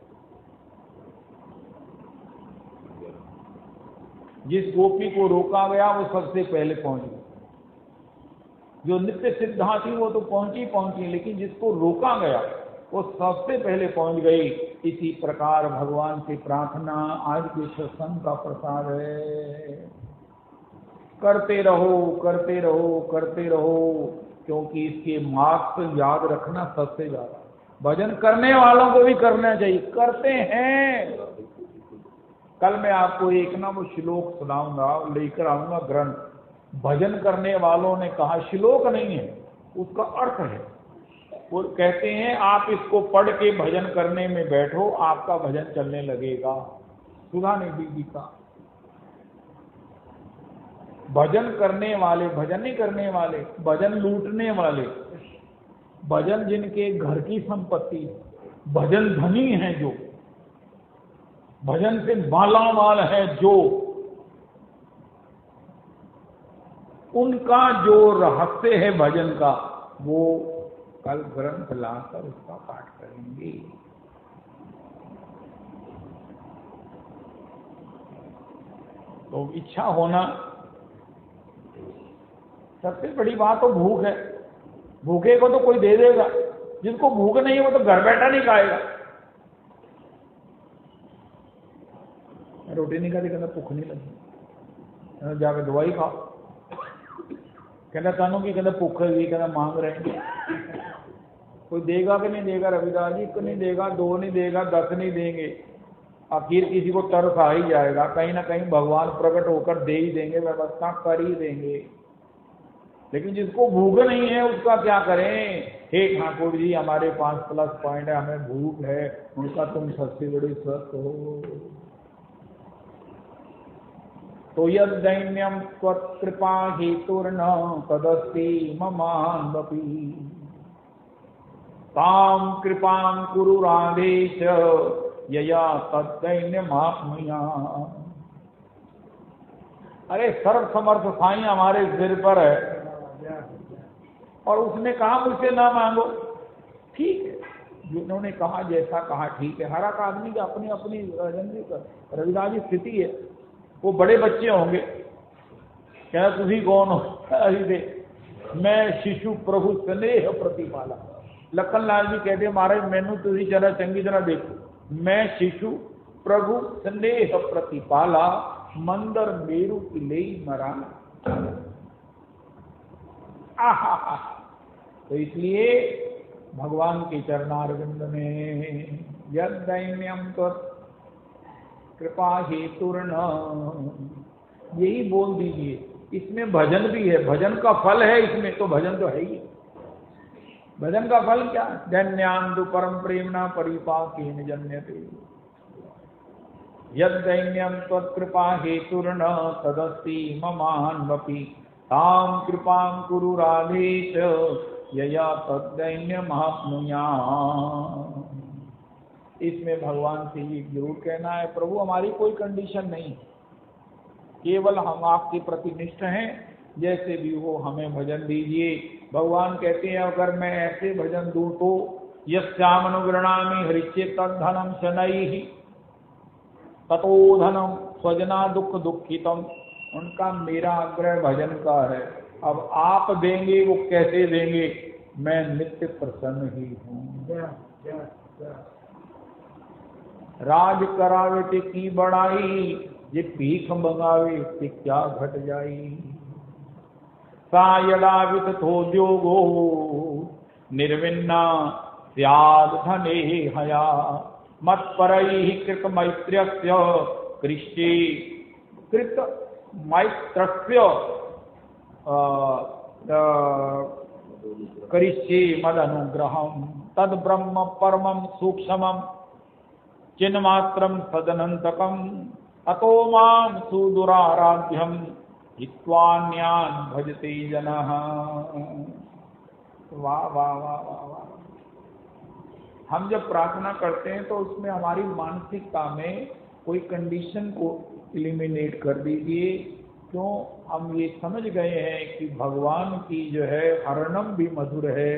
जिस गोपी को रोका गया वो सबसे पहले पहुंच गई। जो नित्य सिद्धा थी वो तो पहुंची, लेकिन जिसको रोका गया वो सबसे पहले पहुंच गई। इसी प्रकार भगवान से प्रार्थना आज के सत्संग का प्रसाद है। करते रहो, क्योंकि इसके मार्क्स याद रखना सबसे ज्यादा। भजन करने वालों को भी करना चाहिए, करते हैं। कल मैं आपको एक ना वो श्लोक सुनाऊंगा, लेकर आऊंगा ग्रंथ। भजन करने वालों ने कहा, श्लोक नहीं है, उसका अर्थ है। वो कहते हैं आप इसको पढ़ के भजन करने में बैठो, आपका भजन चलने लगेगा। सुधानिधि जी का भजन करने वाले, भजन नहीं करने वाले, भजन लूटने वाले, भजन जिनके घर की संपत्ति, भजन धनी है जो, भजन से मालामाल है जो, उनका जो रहस्य है भजन का, वो कल ग्रंथ लाकर उसका पाठ करेंगे। तो इच्छा होना, सबसे बड़ी बात तो भूख है। भूखे को तो कोई दे देगा, जिसको भूख नहीं है वो तो घर बैठा नहीं खाएगा। रोटी नहीं खाती, कहता भूख नहीं लगी, जाकर दवाई खाओ। कहता कानों की, कहता भूख लगी, कहता मांग रहे हैं। कोई देगा कि नहीं देगा? रविदास जी को नहीं देगा, 2 नहीं देगा, 10 नहीं देंगे, आखिर किसी को तरस आ ही जाएगा। कहीं ना कहीं भगवान प्रकट होकर दे ही देंगे, व्यवस्था कर ही देंगे। लेकिन जिसको भूख नहीं है उसका क्या करें? हे ठाकुर जी, हमारे पास प्लस पॉइंट है, हमें भूख है, उनका तुम सबसे बड़े स्वस्थ हो। तो यद दैन्यम त्वत्कृपा हेतुर्न तदस्ति ममान्वपि ताम कृपां कुरु राधेश यया तद्दैन्यमात्मया। अरे सर्व समर्थ साईं हमारे सिर पर है और उसने कहा मुझसे ना मांगो। ठीक है, जिन्होंने कहा जैसा कहा ठीक है। हर एक आदमी की अपनी अपनी रविदास जी स्थिति है। वो बड़े बच्चे होंगे, क्या तुझी कौन हो? अरे मैं शिशु प्रभु स्नेह प्रतिपाला। लखन लाल जी कहते महाराज मैनू तुझी जरा चंगी तरह देखो, मैं शिशु प्रभु स्नेह प्रतिपाला, मंदर मेरू किले मरा। आहा, तो इसलिए भगवान के चरणारविंद में यद दैन्यम कृपा हेतुर्न, यही बोल दीजिए। इसमें भजन भी है, भजन का फल है इसमें, तो भजन तो है ही। भजन का फल क्या? दैन्यान्दु परम प्रेमना परिपाकेन जन्यते। यद्दैन्यं त्वत्कृपा हेतुर्न तदस्ति ममान्वपि तां कृपां कुरु राधेश यया तद्दैन्यमाप्नुयाम्। इसमें भगवान से ये जरूर कहना है, प्रभु हमारी कोई कंडीशन नहीं, केवल हम आपके प्रति निष्ठ हैं, जैसे भी हो हमें भजन दीजिए। भगवान कहते हैं अगर मैं ऐसे भजन दूं तो यस्यामनुगृणामि हरिचेत धनम शनैहि ततो धनम स्वजना दुख दुखितम, उनका मेरा आग्रह भजन का है। अब आप देंगे वो कैसे देंगे, मैं नित्य प्रसन्न ही हूँ। राज करावे ते की बड़ाई, ये भीख मंगावे ते क्या घट जाई। सायला वितथोद्योगो निर्विन्ना स्याद धने हया, मत परैहि कृत मैत्र्यस्य कृष्ये कृत मैत्रस्य करिष्ये मद अनुग्रहम तद ब्रह्म परमं सूक्ष्मं चिन्मात्रं सदनंतकम अतो मां सुदुराराध्यम हित्वान्यान् भजते जनः। वाह वाह वाह वाह वाह। हम जब प्रार्थना करते हैं तो उसमें हमारी मानसिकता में कोई कंडीशन को इलिमिनेट कर दीजिए। क्यों, हम ये समझ गए हैं कि भगवान की जो है हरणम भी मधुर है,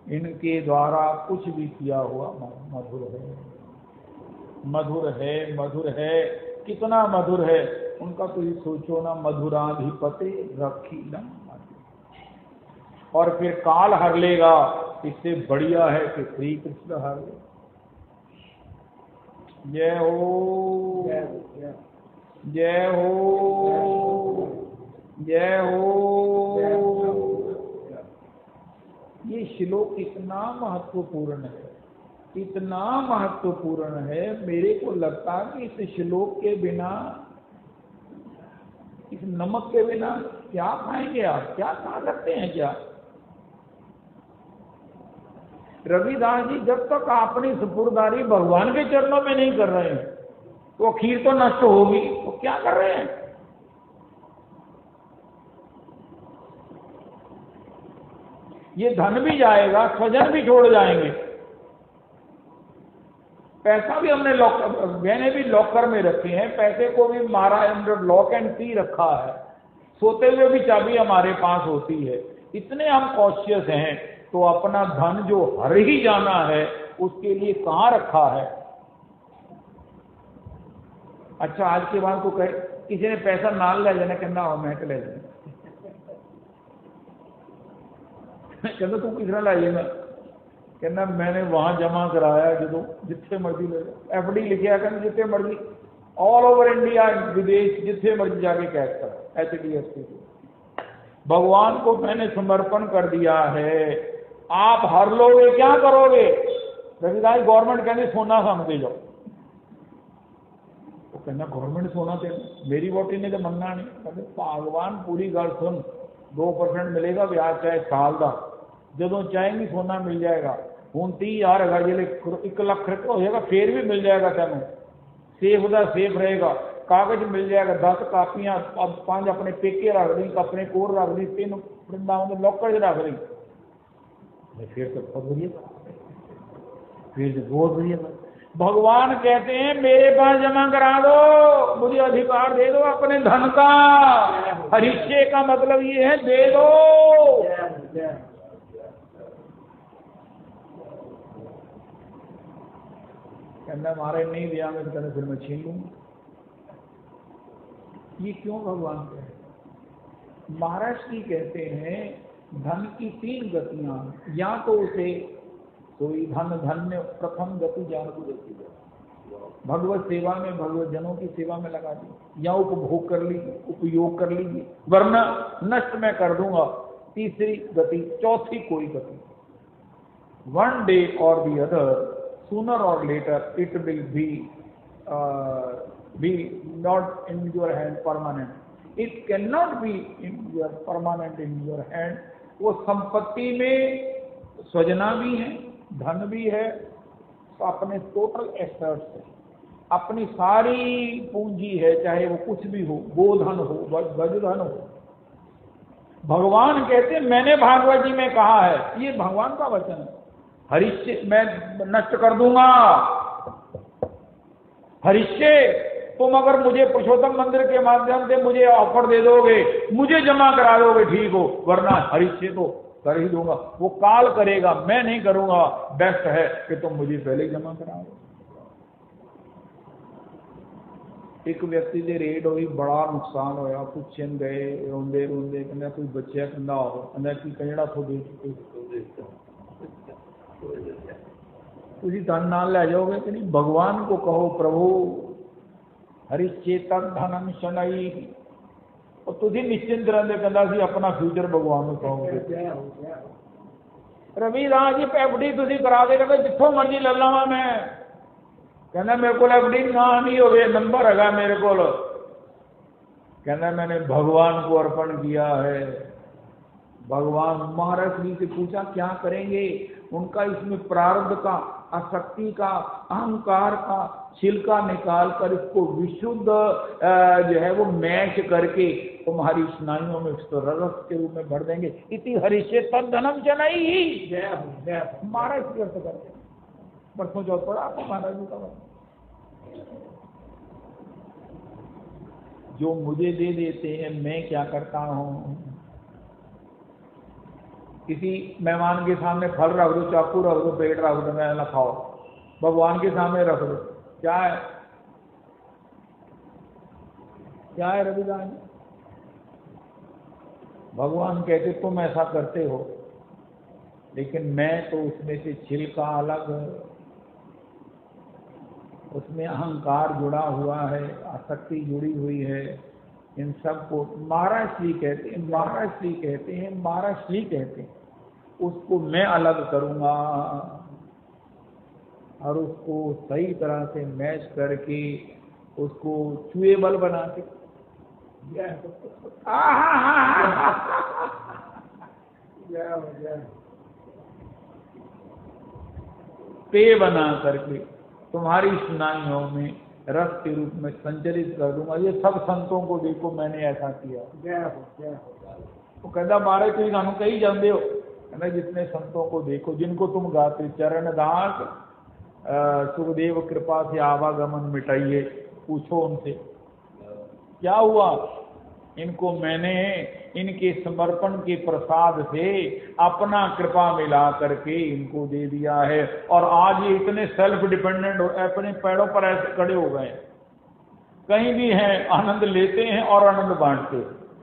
इनके द्वारा कुछ भी किया हुआ मधुर है, मधुर है, मधुर है। कितना मधुर है उनका तो ये सोचो ना, मधुराधिपति रखी ना, और फिर काल हर लेगा, इससे बढ़िया है कि श्री कृष्ण हर ले। जय हो जय हो जय हो। ये श्लोक इतना महत्वपूर्ण है, इतना महत्वपूर्ण है, मेरे को लगता है कि इस श्लोक के बिना, इस नमक के बिना क्या खाएंगे आप, क्या खा सकते हैं क्या। रविदास जी जब तक अपनी सुपुर्दारी भगवान के चरणों में नहीं कर रहे हैं तो खीर तो नष्ट होगी, तो क्या कर रहे हैं। ये धन भी जाएगा, स्वजन भी छोड़ जाएंगे, पैसा भी हमने मैंने भी लॉकर में रखे हैं, पैसे को भी मारा अंडर लॉक एंड की रखा है, सोते हुए भी चाबी हमारे पास होती है। इतने हम कॉन्शियस हैं, तो अपना धन जो हर ही जाना है उसके लिए कहाँ रखा है। अच्छा, आज के बाद को कहे किसी ने पैसा नाल ले जाना, कहना हो मैं ले जाना, कहना तू किस तरह लाई, कहना मैंने वहां जमा कराया, जो जिथे मर्जी ले FD लिखा, कहना जिथे मर्जी ऑल ओवर इंडिया विदेश जिथे मर्जी जाके कैश करा, HDFC को भगवान को मैंने समर्पण कर दिया है। आप हर लोगे क्या करोगे। रविदास गवर्नमेंट कहने सोना समझे जाओ, तो कहना गवर्नमेंट सोना दे, मेरी वोटी ने तो मनना नहीं। कहते भगवान पूरी गल सुन, 2% मिलेगा ब्याज चाहे साल का, जो चाहेंगी सोना मिल जाएगा। हूँ 30,000 है, जो 1 लाख हो जाएगा फिर भी मिल जाएगा तेन, सेफ का सेफ रहेगा, कागज मिल जाएगा, 10 कापियां, 5 अपने पेके रख दी, अपने कोल रख दी, 3 वृंदावन लॉकर च रख दी, फिर तो बहुत बढ़िया, फिर तो बहुत बढ़िया। भगवान कहते हैं मेरे पास जमा करा दो, मुझे अधिकार दे दो अपने धन का। हरिष्य का मतलब ये है दे दो। कहना हमारे नहीं दिया मैं तो फिर मैं छीन लूंगा। ये क्यों भगवान कहते। महाराज जी कहते हैं धन की 3 गतियां, या तो उसे कोई धन धन्य प्रथम गति ज्ञान को देती है, भगवत सेवा में भगवत जनों की सेवा में लगा दी, या उपभोग कर लीजिए, उपयोग कर लीजिए, वरना नष्ट मैं कर दूंगा। तीसरी गति, चौथी कोई गति, one day or the other, sooner or later it will be not in your hand permanent, it can not be in your permanent in your hand. वो संपत्ति में स्वजना भी है, धन भी है, तो अपने टोटल एसेट्स है, अपनी सारी पूंजी है, चाहे वो कुछ भी हो, गोधन हो, गजधन हो। भगवान कहते मैंने भागवत जी में कहा है, ये भगवान का वचन है, हरिश्चे मैं नष्ट कर दूंगा। हरिश्चे तुम अगर मुझे पुरुषोत्तम मंदिर के माध्यम से मुझे ऑफर दे दोगे, मुझे जमा करा दोगे, ठीक हो, वरना हरिश्चे तो कर ही दूंगा। वो काल करेगा, मैं नहीं करूंगा। बेस्ट है कि तुम मुझे पहले ही जमा करा दो। एक व्यक्ति दे रेड हुई, बड़ा नुकसान होया, पुछन गए रोंदे रोंदे, कहना कोई बच्चा कंधा हो, कहना कि कजड़ा थोड़े तुझी धन नाल ले जाओगे कि नहीं। भगवान को कहो प्रभु हरिचेतन धनम शनई, और तुझी निश्चिंत रहते, कहता सी अपना फ्यूचर भगवान को कहोगे। रविदास जी एफडी तुझी करा दे, कहते जिथों मर्जी ले लवा मैं, कहना मेरे को एफडी ना नहीं हो गए, नंबर है मेरे को, कहना मैंने भगवान को अर्पण किया है। भगवान महाराज जी से पूछा क्या करेंगे, उनका इसमें प्रारब्ध का, आसक्ति का, अहंकार का छिलका निकाल कर इसको विशुद्ध जो है वो मैच करके तुम्हारी स्नायुओं में रस के रूप में भर देंगे। इति हरिषे तद धनम जनई ही महाराज जी अर्थ करते। परसों चौथ पड़ा आपको महाराज जी का, जो मुझे दे देते हैं मैं क्या करता हूं। किसी मेहमान के सामने फल रख दो, चाकू रख दो, पेट रख दो, मैं खाओ, भगवान के सामने रख दो, क्या है, क्या है रविदास? भगवान कहते तुम ऐसा करते हो, लेकिन मैं तो उसमें से छिलका अलग, उसमें अहंकार जुड़ा हुआ है, आसक्ति जुड़ी हुई है। इन सबको महाराज श्री कहते हैं, महाराज श्री कहते हैं, महाराज श्री कहते हैं। उसको मैं अलग करूंगा और उसको सही तरह से मैच करके उसको चुएबल बना के पेय बना करके तुम्हारी स्नायुओं में रस के रूप में संचरित कर दूंगा। ये सब संतों को देखो मैंने ऐसा किया। वो कहता मारे तुम सानू कही जाते हो, कहना जितने संतों को देखो जिनको तुम गाते, चरण दास सुखदेव कृपा से आवागमन मिटाइए, पूछो उनसे क्या हुआ। इनको मैंने इनके समर्पण के प्रसाद से अपना कृपा मिला करके इनको दे दिया है, और आज ये इतने सेल्फ डिपेंडेंट हो, अपने पैरों पर ऐसे खड़े हो गए, कहीं भी हैं आनंद लेते हैं और आनंद बांटते,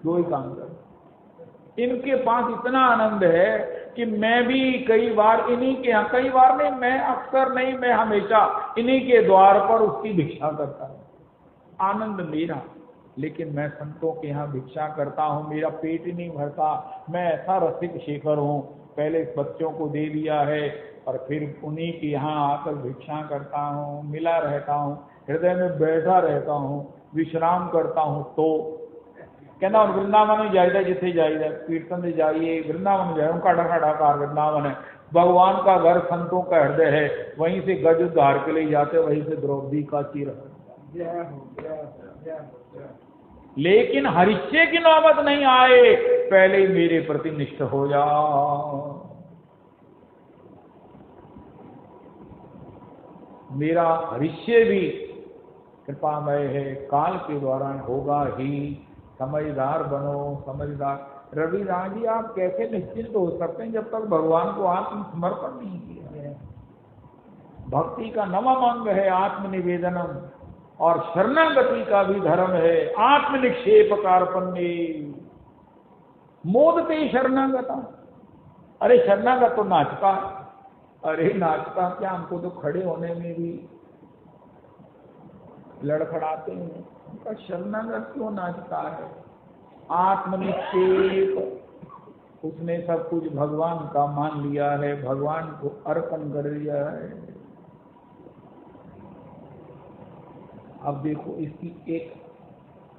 दो ही काम कर। इनके पास इतना आनंद है कि मैं भी कई बार इन्हीं के यहाँ, कई बार नहीं, मैं अक्सर नहीं, मैं हमेशा इन्हीं के द्वार पर उसकी भिक्षा करता हूँ। आनंद मेरा, लेकिन मैं संतों के यहाँ भिक्षा करता हूँ, मेरा पेट ही नहीं भरता। मैं ऐसा रसिक शेखर हूँ, पहले बच्चों को दे दिया है और फिर उन्हीं के यहाँ आकर भिक्षा करता हूँ, मिला रहता हूँ, हृदय में बैठा रहता हूँ, विश्राम करता हूँ। तो कहना वृंदावन जाइए, जिथे जाइए कीर्तन से जाइए, वृंदावन जाए, उनका ढकाढाकार वृंदावन है, भगवान का घर संतों का हृदय है, वहीं से गज उद्धार के लिए जाते, वहीं से द्रौपदी का चीर। लेकिन हरिश्चे की नौबत नहीं आए, पहले ही मेरे प्रति निष्ठ हो जाओ। मेरा हरिश्चे भी कृपामय है, काल के दौरान होगा ही। समझदार बनो, समझदार। रविदास जी आप कैसे निश्चिंत हो सकते हैं जब तक भगवान को आत्मसमर्पण नहीं किया है। भक्ति का नवम अंग है आत्मनिवेदनम, और शरणागति का भी धर्म है आत्मनिक्षेप कार्पण्य। मोदते शरणागता, अरे शरणागत तो नाचता, अरे नाचता क्या, हमको तो खड़े होने में भी लड़खड़ाते हैं, उनका शरणागत क्यों नाचता है। आत्मनिक्षेप, उसने सब कुछ भगवान का मान लिया है, भगवान को अर्पण कर दिया है। अब देखो इसकी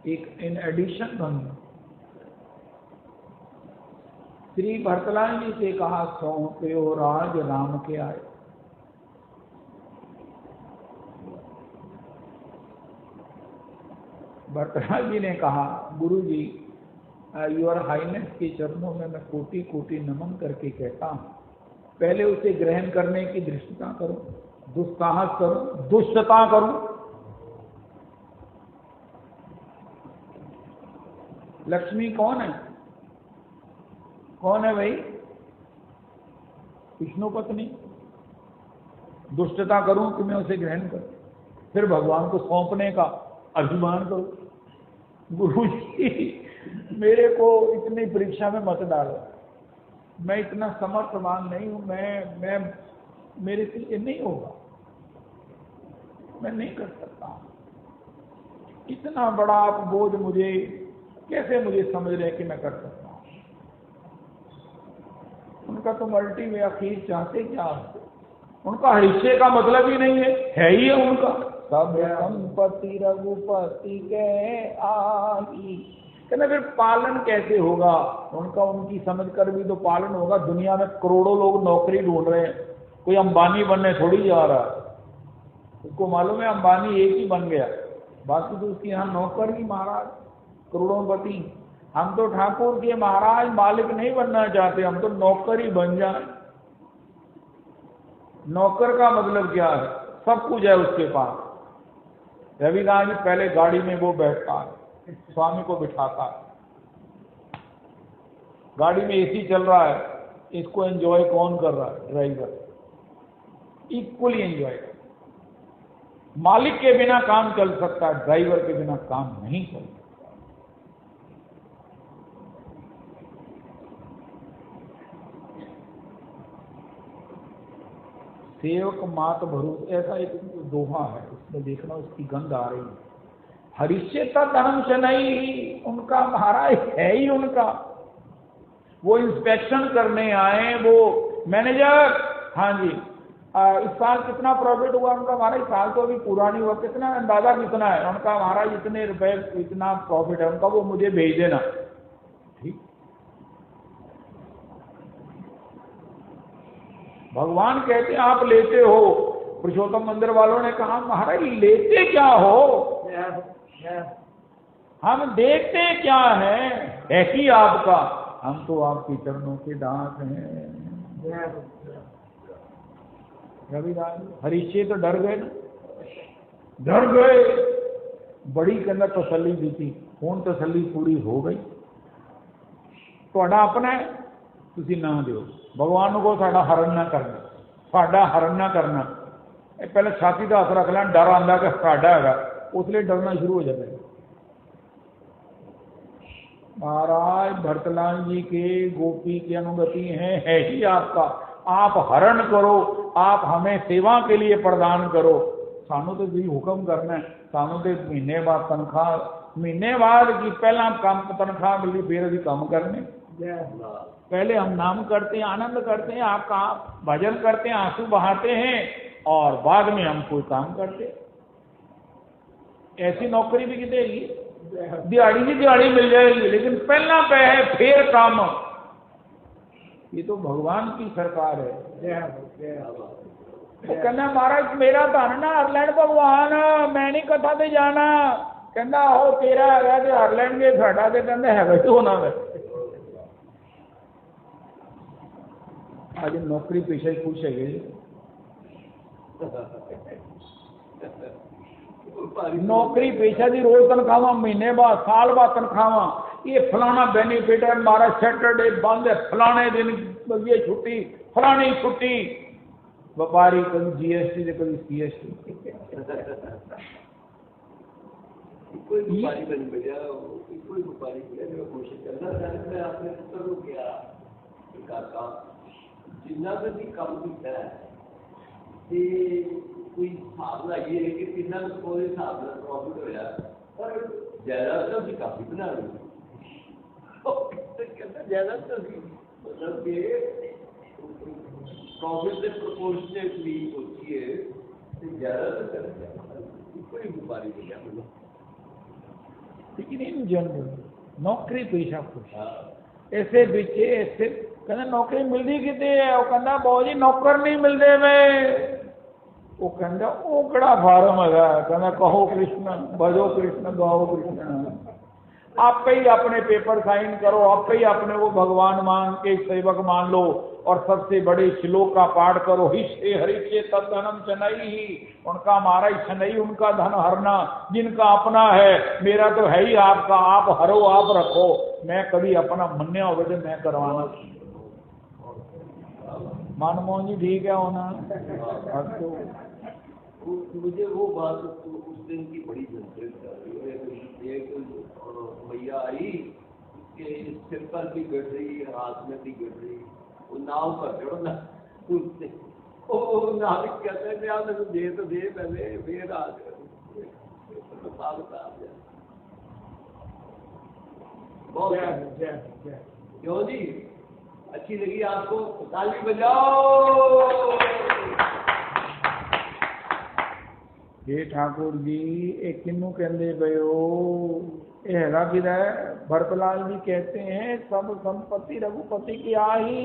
एक इन एडिशन बनी। श्री भरतलाल जी से कहा सौंपे हो राज राम के आए। भरतलाल जी ने कहा, गुरु जी योर हाइनेस के चरणों में मैं कोटि कोटि नमन करके कहता हूं, पहले उसे ग्रहण करने की दृष्टता करो, दुस्साहस करो, दुष्टता करो। लक्ष्मी कौन है? कौन है भाई? विष्णु पत्नी। दुष्टता करूं कि मैं उसे ग्रहण करूं, फिर भगवान को सौंपने का अभिमान करूं। गुरु जी मेरे को इतनी परीक्षा में मत डालो, मैं इतना समर्थवान नहीं हूं, मैं मेरे से ये नहीं होगा, मैं नहीं कर सकता। इतना बड़ा आप बोझ मुझे कैसे मुझे समझ रहे कि मैं कर सकता हूं? उनका तो मल्टी में आखिर चाहते क्या? उनका हरिष्य का मतलब ही नहीं है ही है उनका सब संपत्ति रघुपति के आई। कहना फिर पालन कैसे होगा उनका? उनकी समझ कर भी तो पालन होगा। दुनिया में करोड़ों लोग नौकरी ढूंढ रहे हैं, कोई अंबानी बनने थोड़ी जा रहा है। उसको मालूम है अंबानी एक ही बन गया, बाकी तो उसके यहाँ नौकर ही महाराज करोड़ोंपति। हम तो ठाकुर के महाराज मालिक नहीं बनना चाहते, हम तो नौकर ही बन जाए। नौकर का मतलब क्या है? सब कुछ है उसके पास। रविदास जी पहले गाड़ी में वो बैठता है, स्वामी को बिठाता है, गाड़ी में एसी चल रहा है, इसको एंजॉय कौन कर रहा है? ड्राइवर। Equally enjoy. मालिक के बिना काम चल सकता है, ड्राइवर के बिना काम नहीं चल सकता। सेवक मात भरोस, ऐसा एक दोहा है, उसमें देखना उसकी गंध आ रही है। हरिश्चेता धर्म से नहीं, उनका महाराज है ही उनका। वो इंस्पेक्शन करने आए, वो मैनेजर, हाँ जी इस साल कितना प्रॉफिट हुआ? उनका महाराज साल तो अभी पूरा नहीं हुआ, कितना अंदाजा कितना है? उनका महाराज इतने रुपए इतना प्रॉफिट है उनका, वो मुझे भेज देना। ठीक। भगवान कहते हैं आप लेते हो। पुरुषोत्तम मंदिर वालों ने कहा महाराज लेते क्या हो? हम देखते क्या है ही आपका, हम तो आपके चरणों के दास हैं। रविदास हरीशे तो डर गए ना, डर गए। बड़ी कहना तसल्ली दी थी, कौन तसल्ली पूरी हो गई? ਤੁਹਾਡਾ अपना है, ਤੁਸੀਂ ना ਦਿਓ भगवान को, साडा हरण ना करना, साडा हरण ना करना। पहले छाती का हथ रख लें, डर आंदा कि साडा है, उसलिए डरना शुरू हो जाता है। महाराज भरतलाल जी के गोपी की अनुगति है ही आपका। आप हरण करो, आप हमें सेवा के लिए प्रदान करो। सानू तो जी हुक्म करना है, सानू तो महीने बाद तनख्वाह, महीने बाद की पहला काम तनख्वाह मिली, फिर अभी काम करने। पहले हम नाम करते हैं, आनंद करते हैं, आपका भजन करते हैं, आंसू बहाते हैं, और बाद में हम कोई काम करते। ऐसी नौकरी भी कितनी दिहाड़ी की दिहाड़ी मिल जाएगी, लेकिन पहला पैसे फिर काम। ये तो भगवान की सरकार है। वो कहना महाराज मेरा धन ना हर लैंड भगवान, मैं नहीं कथा ते जाना। कहना हो तेरा है तो हर लैंगे, साडा ते कहंदे है वैसे होना है। आज नौकरी पेशा ही खुश है। नौकरी पेशा की रोज तनख्वाह, महीने बाद साल बाद तनख्वाह। ये फलाना बेनिफिट है, हमारा सैटरडे बंद है, फलाने दिन ये छुट्टी, फलानी छुट्टी। व्यापारी कभी जीएसटी से कभी सीएसटी। कोई व्यापारी बन गया, कोई व्यापारी जो कोशिश करना आपने करो क्या का जिन्ना भी काम किया है कोई हिसाब लाइए कि कितना कोई हिसाब ना प्रॉफिट होया, पर ज्यादातर भी काफी बना रही ज्यादातर भी मतलब कि प्रॉफिट से प्रोपोर्शनेटली होती है, ज्यादातर कोई व्यापारी नहीं है मतलब। लेकिन इन जनरल नौकरी पेशा खुश ऐसे बिचे ऐसे कहना नौकरी मिलती कितने है? वो कहना बहुत जी नौकर नहीं मिलते वे। वो कहता ओकड़ा फार्म है, कहना कहो कृष्ण, भजो कृष्ण, गाओ कृष्ण। आप ही अपने पेपर साइन करो, आप ही अपने को भगवान मान के सेवक मान लो और सबसे बड़े श्लोक का पाठ करो, हिस्से हरिचे तद्धनम चनई, उनका मारा ही चनई, उनका धन हरना, जिनका अपना है, मेरा तो है ही आपका, आप हरो आप रखो, मैं कभी अपना मन्ने हो तो मैं करवाना। मनमोहन जी ठीक है होना। मुझे वो बात उस दिन की बड़ी जनप्रिय, एक भैया आई, उसके सिर पर भी गड़ रही, हाथ में भी गड़ रही, वो नाव पर चढ़ो ना, उससे वो नाविक कहते हैं यार दे तो दे पहले, फिर आ क्यों जी, अच्छी लगी आपको? ताली बजाओ। हे ठाकुर जी एक किन्नू कहते भयो हैगा किधर है? भरतलाल जी कहते हैं सब संपत्ति रघुपति की आई।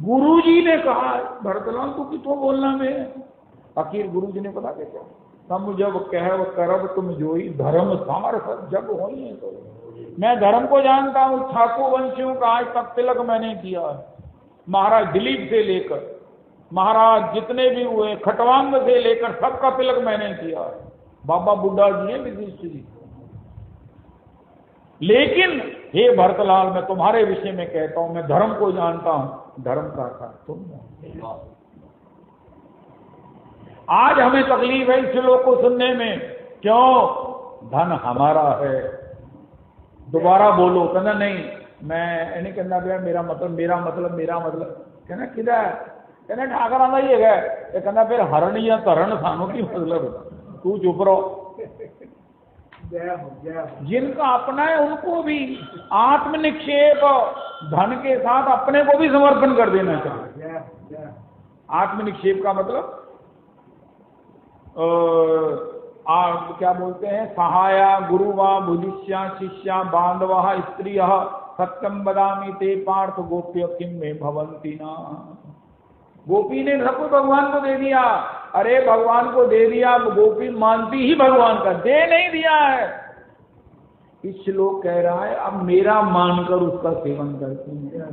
गुरु जी ने कहा भरतलाल को कितो बोलना में, आखिर गुरु जी ने पता क्या, तुम जब कह करब तुम जोई धर्म सार सब जग होई है। तो मैं धर्म को जानता हूँ, ठाकुर वंशियों का आज तक तिलक मैंने किया है, महाराज दिलीप से लेकर महाराज जितने भी हुए खटवांग से लेकर सबका तिलक मैंने किया है, बाबा बुड्ढा जी हैं विशिष्ट जी। लेकिन हे भरतलाल मैं तुम्हारे विषय में कहता हूं, मैं धर्म को जानता हूं, धर्म का था तुम। आज हमें तकलीफ है इस श्लोक को सुनने में, क्यों? धन हमारा है। दोबारा बोलो, कहना नहीं मैं नहीं कहना भैया, मेरा मतलब कहना किधर, कहना ठाकर आंदा ही है, कहना फिर हरण या तरण सानू की मतलब, तू चुप रहो। जिनका अपना है उनको भी आत्मनिक्षेप धन के साथ अपने को भी समर्पण कर देना चाहिए। आत्मनिक्षेप का मतलब क्या बोलते हैं, सहाया गुरुवा भुजिष्या शिष्या बांधवा स्त्रिय सत्यम बदामी ते पार्थ गोप्य किम में भवंती ना। गोपी ने सब कुछ भगवान को दे दिया, अरे भगवान को दे दिया, गोपी मानती ही भगवान का, दे नहीं दिया है। इस श्लोक कह रहा है अब मेरा मानकर उसका सेवन करती है।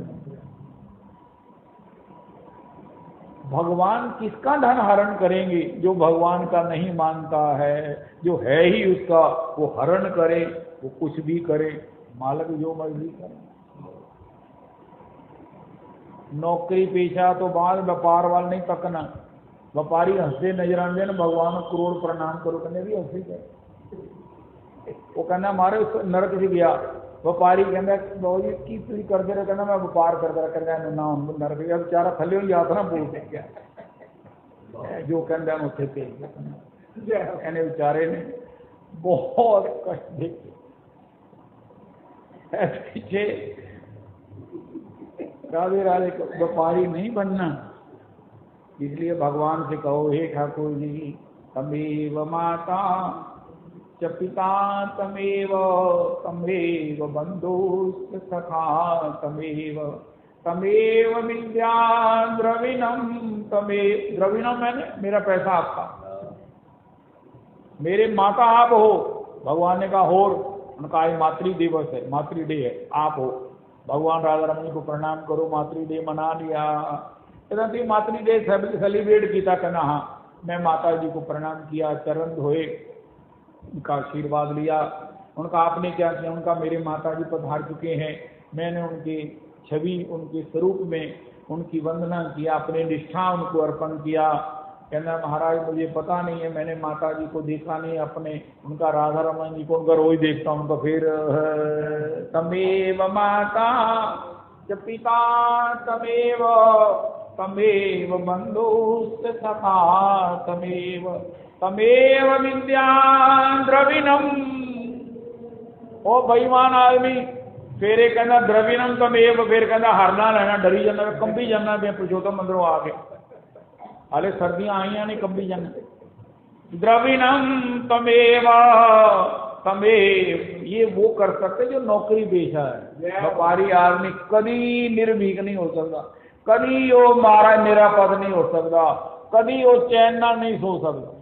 भगवान किसका धन हरण करेंगे? जो भगवान का नहीं मानता है, जो है ही उसका, वो हरण करे, वो कुछ भी करे, मालिक जो मर्जी करे। नौकरी पेशा तो बाद, व्यापार वाल नहीं तकना। व्यापारी हंसते नजर आते ना, भगवान करोड़ प्रणाम करो, कहने भी हंसी गए। वो कहना हमारे उस नरक से गया, व्यापारी कहना बहुत की पीड़ी करते रहे, कहना मैं व्यापार करता रहा, कहना ना नरक गया बेचारा, थले ही आता ना बोलते क्या जो कहना उसे कहने बेचारे ने बहुत कष्ट देखे पीछे। राधे राधे, व्यापारी नहीं बनना। इसलिए भगवान से कहो हे ठाकुर जी तमेव माता च पिता तमेव तमेव बंधुश्च सखा तमेव विद्या द्रविणम तमेव। द्रविणम मैंने मेरा पैसा आपका, मेरे माता आप हो। भगवान ने कहा होर, उनका आज मातृ दिवस है, मातृ डे है, आप हो। भगवान राधा रमणी को प्रणाम करो, मातृ डे मना लिया। कहते मातृ डे सेलिब्रेट किया, कहना हाँ मैं माता जी को प्रणाम किया, चरण धोए, उनका आशीर्वाद लिया। उनका आपने क्या किया? उनका मेरे माता जी पधार चुके हैं, मैंने उनकी छवि उनके स्वरूप में उनकी वंदना किया, अपने निष्ठा उनको अर्पण किया। कहना महाराज मुझे पता नहीं है, मैंने माता जी को देखा नहीं, अपने उनका राधा रमन जी को उनका रोज देखता हूँ। उनका फिर तमेव माता च पिता तमेव तमेव बंधुश्च सखा तमेव विद्या द्रविणम। ओ बेईमान आदमी, फिर कहना द्रविणम तमेव, फिर कहना हरना रहना, डरी जाना, कंबी जाना, मैं पुरुषोत्तम मंदिरों आके हाले सर्दियां आईया नहीं, कंबी जाना। द्रविणम तमेव तमेव, ये वो कर सकते जो नौकरी पेशा है। व्यापारी आदमी कभी निर्भीक नहीं हो सकता, कभी वो महाराज निरापद नहीं हो सकता। कभी वो चैन नाल नहीं सो सकता।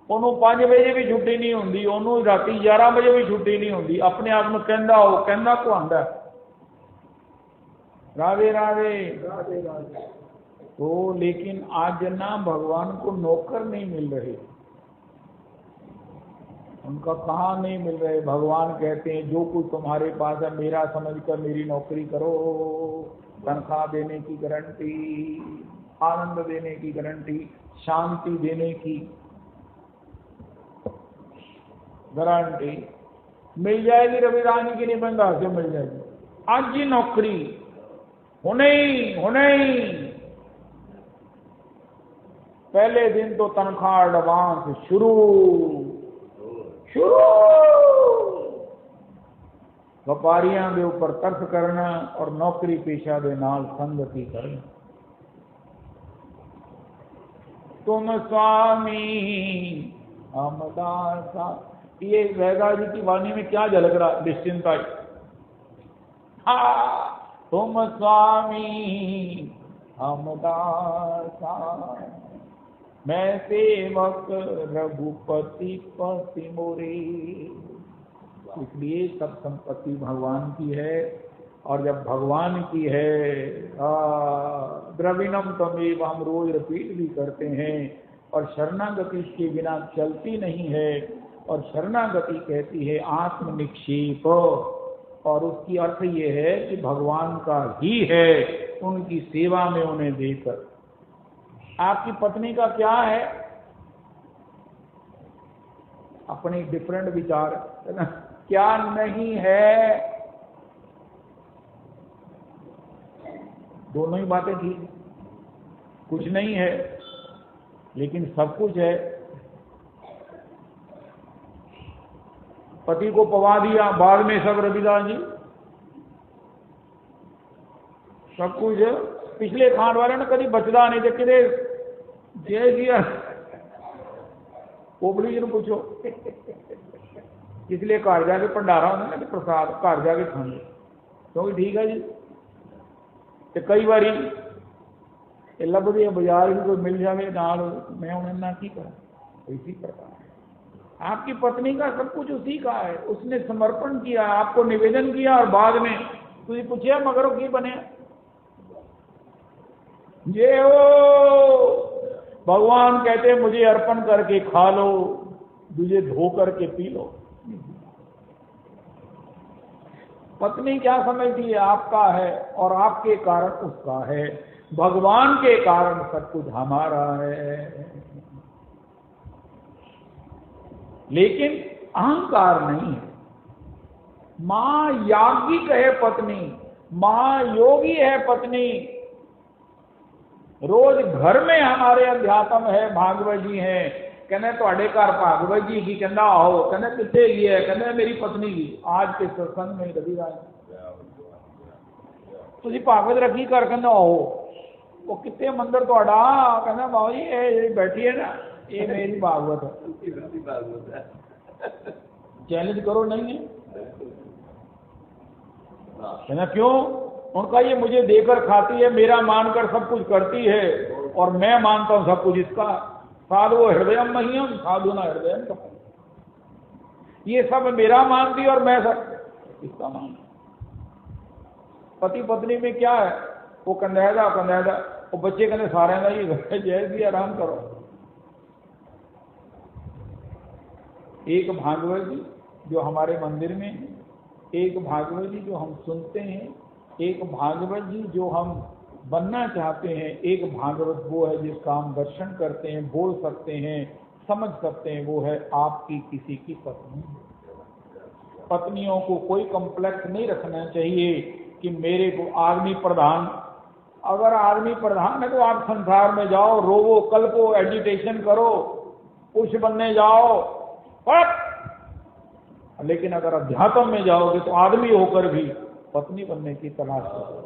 ਉਹਨੂੰ 5 ਵਜੇ ਵੀ ਛੁੱਟੀ ਨਹੀਂ ਹੁੰਦੀ, ਉਹਨੂੰ ਰਾਤੀ 11 ਵਜੇ ਵੀ ਛੁੱਟੀ नहीं ਹੁੰਦੀ। अपने आप ਨੂੰ ਕਹਿੰਦਾ ਉਹ ਕਹਿੰਦਾ ਕੁਹਾਂਦਾ राधे राधे राधे राधे। तो लेकिन आज ना भगवान को नौकर नहीं मिल रहे, उनका कहाँ नहीं मिल रहे। भगवान कहते हैं जो कुछ तुम्हारे पास है मेरा समझकर मेरी नौकरी करो, तनख्वाह देने की गारंटी, आनंद देने की गारंटी, शांति देने की गारंटी मिल जाएगी। रविदास जी की निबंध से मिल जाएगी। आज ही नौकरी होने ही पहले दिन तो तनख्वाह एडवांस शुरू। व्यापारियों के ऊपर तरस करना और नौकरी पेशा के नाल संगति करना। तुम स्वामी हम दासा। ये वैदास जी की वाणी में क्या झलक रहा? निश्चिंता। तुम स्वामी हम दासा, मैं सेवक रघुपति पति मोरे। इसलिए सब संपत्ति भगवान की है, और जब भगवान की है द्रविणम तमेव, हम रोज रिपीट भी करते हैं। और शरणागति के बिना चलती नहीं है। और शरणागति कहती है आत्म निक्षेप, और उसकी अर्थ ये है कि भगवान का ही है, उनकी सेवा में उन्हें देकर। आपकी पत्नी का क्या है? अपनी डिफरेंट विचार है ना, क्या नहीं है? दोनों ही बातें ठीक, कुछ नहीं है लेकिन सब कुछ है। पति को पवा दिया, बाद में सब रविदास जी सब कुछ। पिछले खांड वाले ने कभी बचदा नहीं थे कि जय जी ओबली जी ने पूछो। इसलिए घर जाके भंडारा होंगे ना प्रसाद घर जाके खाने, क्योंकि ठीक है जी। तो कई बारी लभदे बाजार भी कोई मिल जाए नाल, मैं उन्हें ना की करा। इसी प्रकार आपकी पत्नी का सब कुछ उसी का है, उसने समर्पण किया, आपको निवेदन किया, और बाद में तुझे पूछे मगर की बने ये हो। भगवान कहते हैं मुझे अर्पण करके खा लो, तुझे धो करके पी लो। पत्नी क्या समझती है? आपका है और आपके कारण उसका है, भगवान के कारण सब कुछ हमारा है। लेकिन अहंकार नहीं है। महायाज्ञिक है पत्नी, महायोगी है पत्नी। रोज घर में हमारे अध्यात्म है, भागवत जी है। कहने थोड़े घर भागवत जी की, कहना आओ, कहने कितने की है? कहने मेरी पत्नी की। आज के सत्संग में रविदास तुझी भागवत रखी कर, कहना आओ। वो कितने मंदिर थोड़ा? कहना बाबू जी ये बैठी है ना, ये मेरी भागवत है। चैलेंज करो। नहीं है? कहना क्यों? उनका ये मुझे देकर खाती है, मेरा मानकर सब कुछ करती है, और मैं मानता हूं सब कुछ इसका। साधु हृदयम मह्यम साधु ना हृदयम का। ये सब मेरा मानती और मैं सब इसका मानता। पति पत्नी में क्या है? वो कंधैदा वो बच्चे कहने सारे का ही जय भी आराम करो। एक भागवत जी जो हमारे मंदिर में है, एक भागवत जी जो हम सुनते हैं, एक भागवत जी जो हम बनना चाहते हैं, एक भागवत वो है जिसका हम दर्शन करते हैं, बोल सकते हैं, समझ सकते हैं, वो है आपकी किसी की पत्नी। पत्नियों को कोई कॉम्प्लेक्स नहीं रखना चाहिए कि मेरे को आदमी प्रधान। अगर आदमी प्रधान है तो आप संसार में जाओ, रोवो, कल्पो, एजिटेशन करो, कुछ बनने जाओ, लेकिन अगर अध्यात्म में जाओगे तो आदमी होकर भी पत्नी बनने की तलाश करो।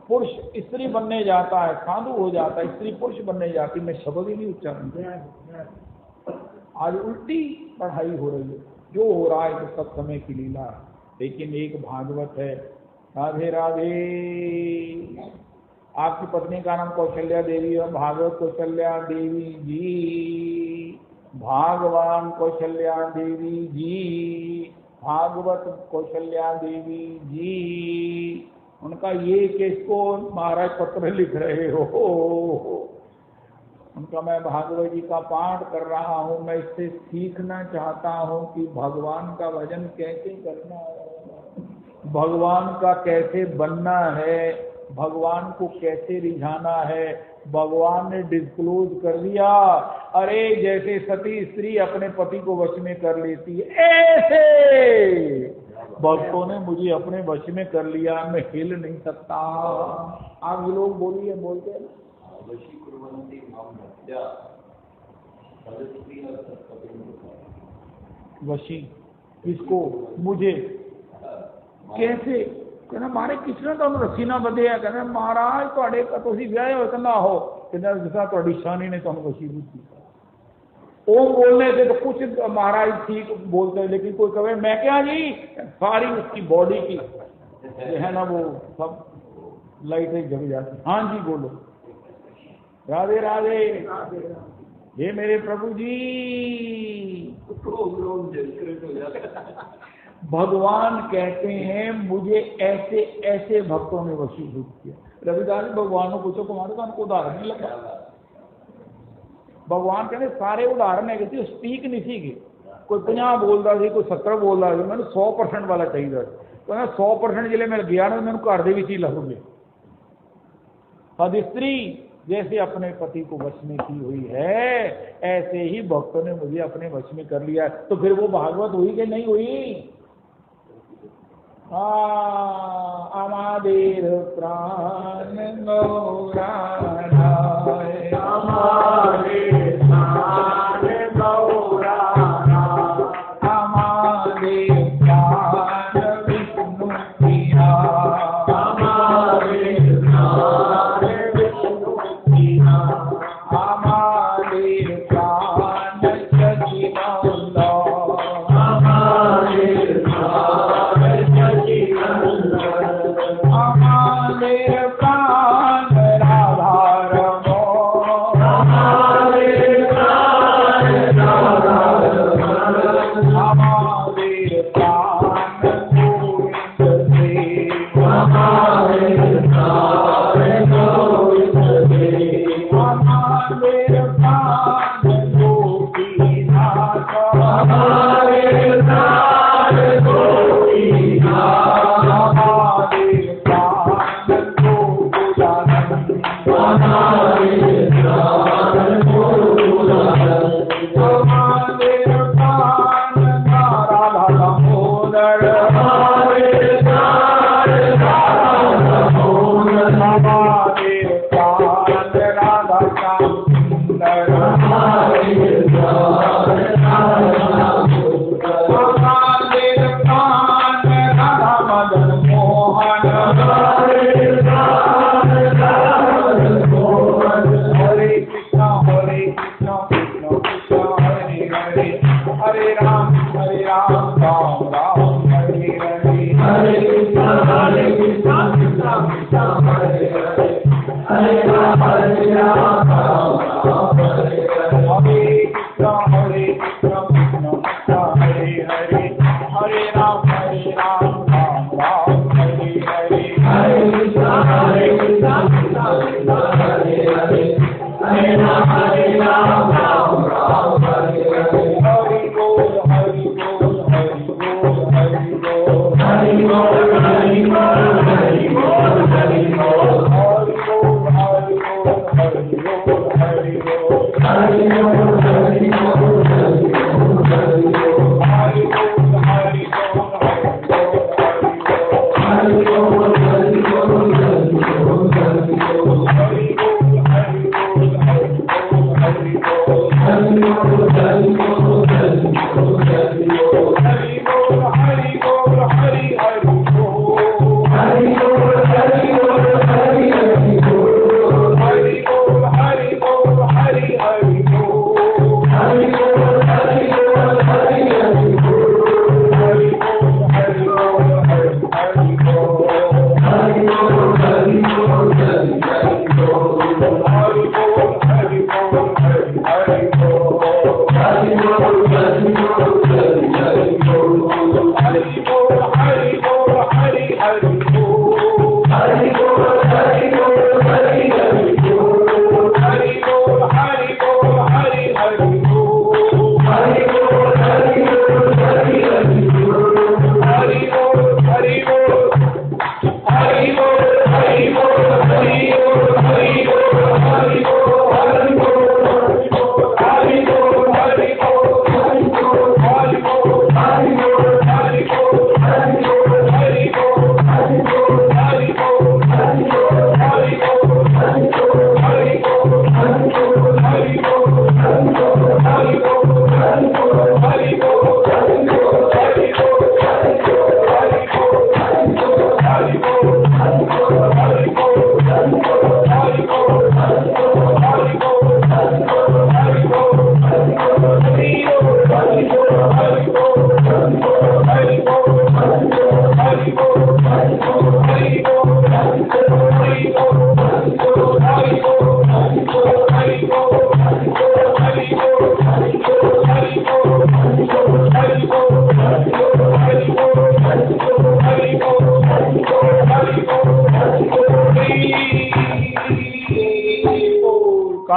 पुरुष स्त्री बनने जाता है, साधु हो जाता है, स्त्री पुरुष बनने जाती, मैं शब्द ही नहीं उच्चारण। आज उल्टी पढ़ाई हो रही है, जो हो रहा है तो सब समय की लीला है। लेकिन एक भागवत है, राधे राधे। आपकी पत्नी का नाम कौशल्या देवी है, भागवत कौशल्या देवी जी, भागवान कौशल्या देवी जी, भागवत कौशल्या देवी जी। उनका ये किसको महाराज पत्र लिख रहे हो? उनका मैं भागवत जी का पाठ कर रहा हूँ, मैं इससे सीखना चाहता हूँ कि भगवान का भजन कैसे करना है, भगवान का कैसे बनना है, भगवान को कैसे रिझाना है। भगवान ने डिस्क्लोज कर दिया, अरे जैसे सती स्त्री अपने पति को वश में कर लेती है, ऐसे भक्तों ने मुझे अपने वश में कर लिया, मैं हिल नहीं सकता। आप लोग बोलिए, बोलते हैं वशी किसको? मुझे। कैसे? कहना मारे किसने तुम रस्सी ना बंधिया? कहना महाराज तुहाडे तुसीं विआहे होए कहना हो, कहना जिसा तुहाडी शानी ने तुहानू वशीभूत किया। ओम बोलने से तो कुछ महाराज ठीक बोलते हैं, लेकिन कोई कहे मैं क्या जी, सारी उसकी बॉडी की जो है ना वो सब लाइटें जग जाती। हाँ जी बोलो। राधे राधे। हे मेरे प्रभु जी, भगवान कहते हैं मुझे ऐसे ऐसे भक्तों ने वशीभूत किया। रविदास जी भगवान को पूछो, तुम्हारे तो हमको उदाहरण नहीं लगा। भगवान कहते सारे उदाहरण है कि स्पीक नहीं सी, कोई 50 बोलता सी, कोई 70 बोलता सी, मैंने 100% वाला चाहिए। कहना 100% जिले मैं गया ना, मैंने घर के ही लभ गए। सद स्त्री जैसे अपने पति को वश में की हुई है, ऐसे ही भक्तों ने मुझे अपने वश में कर लिया। तो फिर वो भागवत हुई कि नहीं हुई? आमादेर प्राण गौरानाय, आमादेर प्राण गौरानाय, आमादेर प्राण विष्णु प्रिया, आमादेर प्राण विष्णु प्रिया, आमादेर प्राण सचिदानंद, आमादेर हमारे प्राण राधा रमो, हमारे प्राण राधा रमो, हमारे प्राण गोविंद देव, हमारे प्राण गोविंद देव, हमारे प्राण गोपीनाथ, हमारे प्राण गोपीनाथ,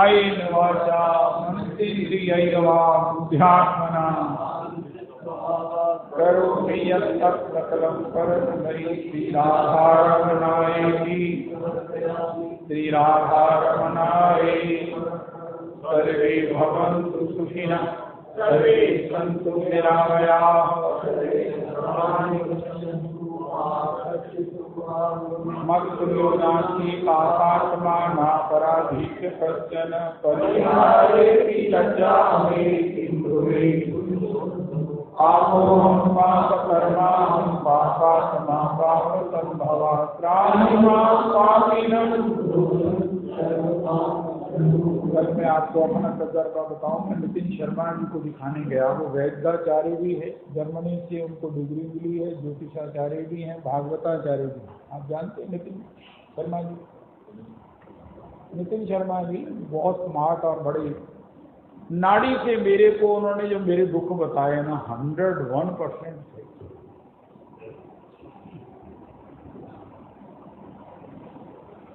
कायेन वाचा मनसेन्द्रियैर्वा बुद्ध्यात्मना करोमि यत्तत् सकलं परस्मै श्रीराधारमणाय सर्वे भवन्तु सुखिनः सर्वे सन्तु निरामयाः मत्तुल्यो नास्ति पापात्मा नापराधीः कश्चन परिहारेऽपि लज्जामहे किं भुवे पापोऽहं पापकर्माहं पापात्मा पापसम्भवा त्राहि मां पापिनः। कल मैं आपको अपना तजर्बा बताऊं। मैं नितिन शर्मा जी को दिखाने गया। वो वैद्याचार्य भी है, जर्मनी से उनको डिग्री मिली है, ज्योतिषाचार्य भी हैं, भागवताचार्य भी हैं। आप जानते हैं नितिन शर्मा जी? नितिन शर्मा जी बहुत स्मार्ट और बड़े नाड़ी से मेरे को उन्होंने जो मेरे दुख बताए ना 101% थे।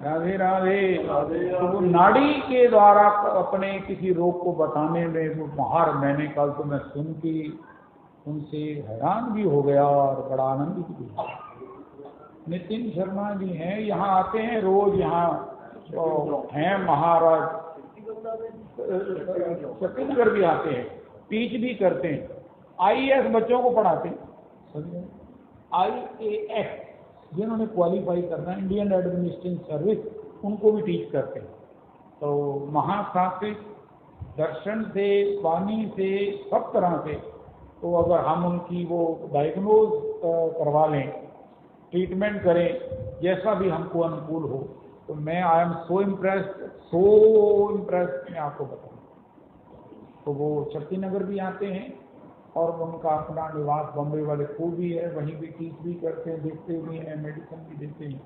राधे राधे। तो वो नाड़ी के द्वारा अपने किसी रोग को बताने में वो महार, मैंने कल तो मैं सुन के उनसे हैरान भी हो गया और बड़ा आनंदित भी हुआ। नितिन शर्मा जी हैं, यहाँ आते हैं रोज। यहाँ हैं महाराज, छत्तीसगढ़ भी आते हैं, टीच भी करते हैं, IAS बच्चों को पढ़ाते हैं। IAS जिन्होंने क्वालिफाई करना है, इंडियन एडमिनिस्ट्रेशन सर्विस, उनको भी टीच करते हैं। तो महाशास्त्रिक दर्शन से, वाणी से, सब तरह से। तो अगर हम उनकी वो डायग्नोज करवा लें, ट्रीटमेंट करें, जैसा भी हमको अनुकूल हो, तो मैं आई एम सो इम्प्रेस्ड मैं आपको बताऊँ। तो वो शक्तिनगर भी आते हैं और उनका अपना निवास बॉम्बे वाले को भी है, वहीं भी टीच भी करते हैं, देखते भी हैं, मेडिसिन भी देते हैं।